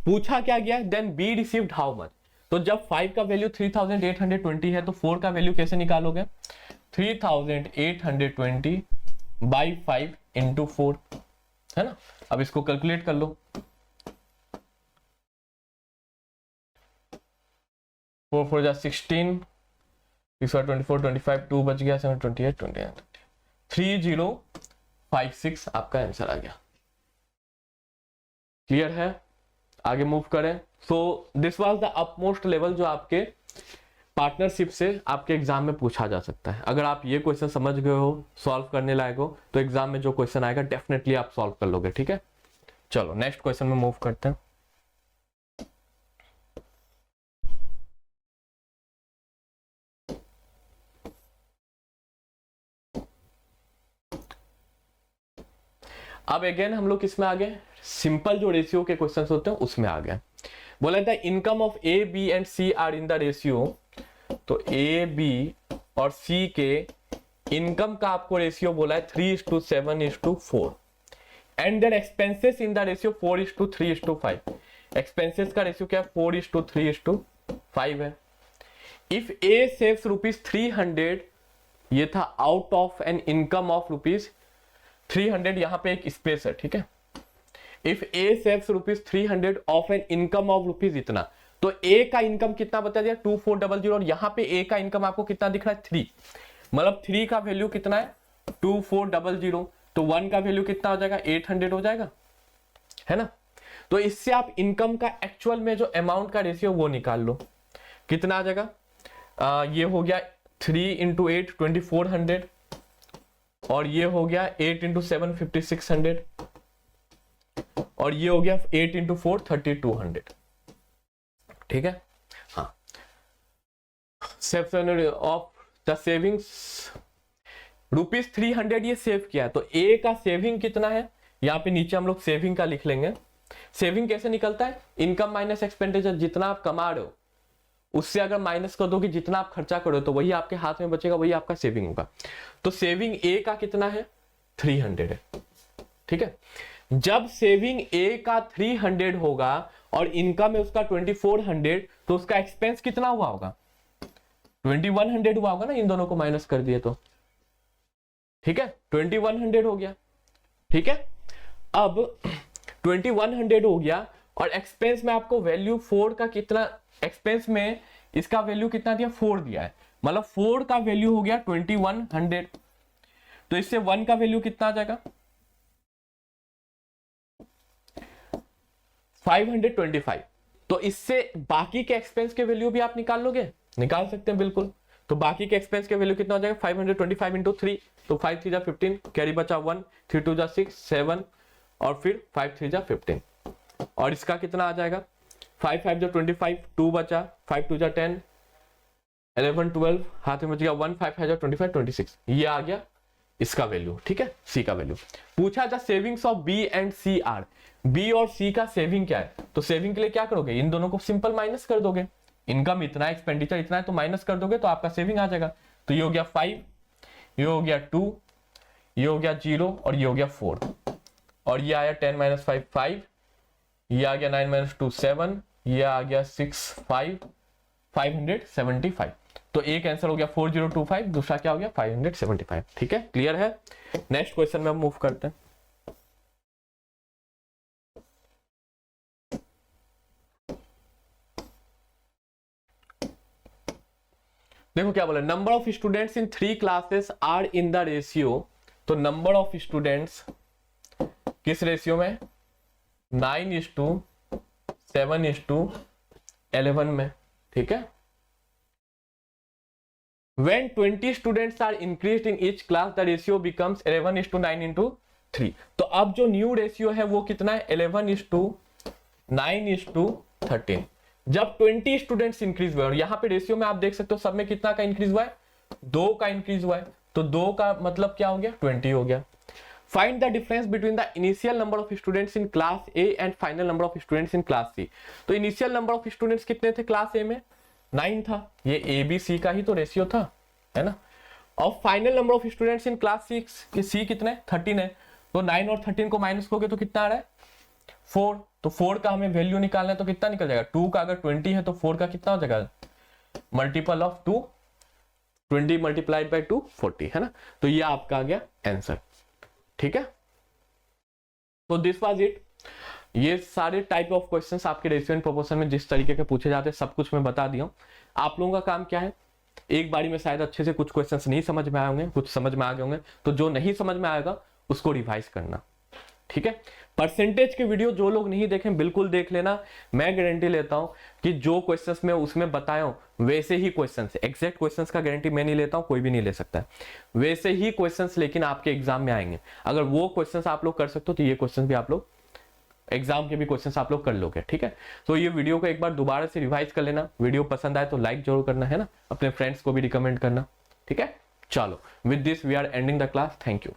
पूछा क्या गया, then B received how much. तो जब 5 का वैल्यू 3820 है तो 4 का वैल्यू कैसे निकालोगे, 3820 बाई 5 इंटू 4, है ना। अब इसको कैलकुलेट कर लो, 4 4 जा 16, 6 24 25, 2 बच गया, 7 28 29, 3056 आपका आंसर आ गया। क्लियर है, आगे मूव करें। So this was the upmost level जो आपके पार्टनरशिप से आपके एग्जाम में पूछा जा सकता है। अगर आप ये क्वेश्चन समझ गए हो, सॉल्व करने लायक हो, तो एग्जाम में जो क्वेश्चन आएगा डेफिनेटली आप सॉल्व कर लोगे। ठीक है, चलो नेक्स्ट क्वेश्चन में मूव करते हैं। अब अगेन हम लोग किसमें आ गए, सिंपल जो रेशियो के क्वेश्चंस होते हैं उसमें आ गए। बोला था income of A B and C are in the ratio, तो ए बी और सी के इनकम का आपको रेशियो बोला है 3:7:4 and their expenses in the ratio 4:3:5। Expenses का रेशियो क्या है, 4:3:5 है। इफ ए सेव्स ₹300, ये था out of an income of ₹300, यहां पे एक स्पेस है, ठीक है। If A saves ₹300 of an income of rupees इतना, तो ए का इनकम कितना बता दिया 2400, और यहां पे ए का इनकम आपको कितना दिख रहा है 3, मतलब 3 का वैल्यू कितना है 2400, तो 1 का वैल्यू कितना हो जाएगा 800 हो जाएगा, है ना। तो इससे आप इनकम का एक्चुअल में जो अमाउंट का रेशियो वो निकाल लो, कितना आ जाएगा, ये हो गया 3 × 8 2400, और ये हो गया 8 × 7 5600, और ये हो गया 8 × 4 3200। ठीक है, हाँ। ऑफ द सेविंग्स ₹300 ये सेव किया, तो ए का सेविंग कितना है, यहाँ पे नीचे हम लोग सेविंग का लिख लेंगे। सेविंग कैसे निकलता है, इनकम माइनस एक्सपेंडिचर, जितना आप कमा रहे हो उससे अगर माइनस कर दो कि जितना आप खर्चा करो तो वही आपके हाथ में बचेगा, वही आपका सेविंग होगा। तो सेविंग ए का कितना है 300 है, ठीक है। जब सेविंग ए का 300 होगा और इनकम है उसका 2400, तो उसका एक्सपेंस कितना हुआ होगा 2100 हुआ होगा ना, इन दोनों को माइनस कर दिए तो, ठीक है, 2100 हो गया। ठीक है, अब 2100 हो गया और एक्सपेंस में आपको वैल्यू 4 का कितना, एक्सपेंस में इसका वैल्यू कितना दिया 4 दिया है, मतलब 4 का वैल्यू हो गया 2100, तो इससे 1 का वैल्यू कितना आ जाएगा 525। तो इससे बाकी के एक्सपेंस के वैल्यू भी आप निकाल लोगे, निकाल सकते हैं बिल्कुल। तो बाकी के एक्सपेंस के वैल्यू कितना हो जाएगा 525 × 3, तो 5 3 जा 15, कैरी बचा 1, 3 2 जा 6 7, और फिर 5 3 जा 15, और इसका कितना आ जाएगा 5 5 जा 25, 2 बचा, 5 2 जा 10, 11 12, हाथ में बच गया 1, 5 5 जा 25 26, ये आ गया इसका वैल्यू। ठीक है, सी का वैल्यू पूछा था। Savings of B and C are, B और सी का सेविंग क्या है, तो सेविंग के लिए क्या करोगे, इन दोनों को सिंपल माइनस कर दोगे, इनकम इतना एक्सपेंडिचर इतना है तो माइनस कर दोगे तो आपका सेविंग आ जाएगा। तो ये हो गया 5, ये हो गया 2, ये हो गया 0, और ये हो गया 4, और ये आया 10 - 5 5, ये आ गया 9 - 2 7, ये आ गया 6 5 575। तो एक आंसर हो गया 4025, दूसरा क्या हो गया 575। ठीक है, क्लियर है। नेक्स्ट क्वेश्चन में हम मूव करते हैं। देखो क्या बोला, number of students in 3 classes are in the ratio, तो नंबर ऑफ स्टूडेंट्स किस रेशियो में 9:7:11 में, ठीक है। When 20 students are increased in each class, the ratio becomes 11:9 3। तो अब जो न्यू रेशियो है वो कितना है, 11:9:13। जब 20 स्टूडेंट्स इंक्रीज हुए, और यहाँ पे रेशियो में आप देख सकते हो सब में कितना का इंक्रीज हुआ है, 2 का इंक्रीज हुआ है, तो 2 का मतलब क्या हो गया, 20 हो गया। Find the difference between the initial number of students in class A and final number of students in class C. तो इनिशियल नंबर ऑफ स्टूडेंट्स कितने थे क्लास ए में, 9 था, ये ए बी सी का ही तो रेशियो था, है ना। और final number of students in class 6 सी कितने, 13 है, तो 9 और 13 को माइनस करोगे तो कितना आ रहा है, 4। तो 4 का हमें वैल्यू निकालना है तो कितना निकल जाएगा, 2 का अगर 20 है तो 4 का कितना हो जाएगा, मल्टीपल ऑफ 2, 20 मल्टीप्लाइड बाई 2, 40, है ना। तो ये आपका आ गया आंसर, ठीक है। तो दिस वाज इट। ये सारे टाइप ऑफ क्वेश्चंस आपके रेशियो एंड प्रोपोर्शन में जिस तरीके के पूछे जाते हैं सब कुछ मैं बता दिया हूं। आप लोगों का काम क्या है, एक बारी में शायद अच्छे से कुछ क्वेश्चंस नहीं समझ में आए होंगे, कुछ समझ में आ गए होंगे, तो जो नहीं समझ में आएगा उसको रिवाइज करना, ठीक है। परसेंटेज के वीडियो जो लोग नहीं देखें बिल्कुल देख लेना। मैं गारंटी लेता हूं कि जो क्वेश्चंस मैं उसमें बताया हूं वैसे ही क्वेश्चंस, एग्जैक्ट क्वेश्चंस का गारंटी मैं नहीं लेता हूं, कोई भी नहीं ले सकता है, वैसे ही क्वेश्चंस लेकिन आपके एग्जाम में आएंगे। अगर वो क्वेश्चंस आप लोग कर सकते हो तो ये क्वेश्चंस भी आप लोग, एग्जाम के भी क्वेश्चंस आप लोग कर लोगे, ठीक है। तो ये वीडियो को एक बार दोबारा से रिवाइज कर लेना। वीडियो पसंद आए तो लाइक जरूर करना, है ना, अपने फ्रेंड्स को भी रिकमेंड करना, ठीक है। चलो, with this we are ending the class. Thank you.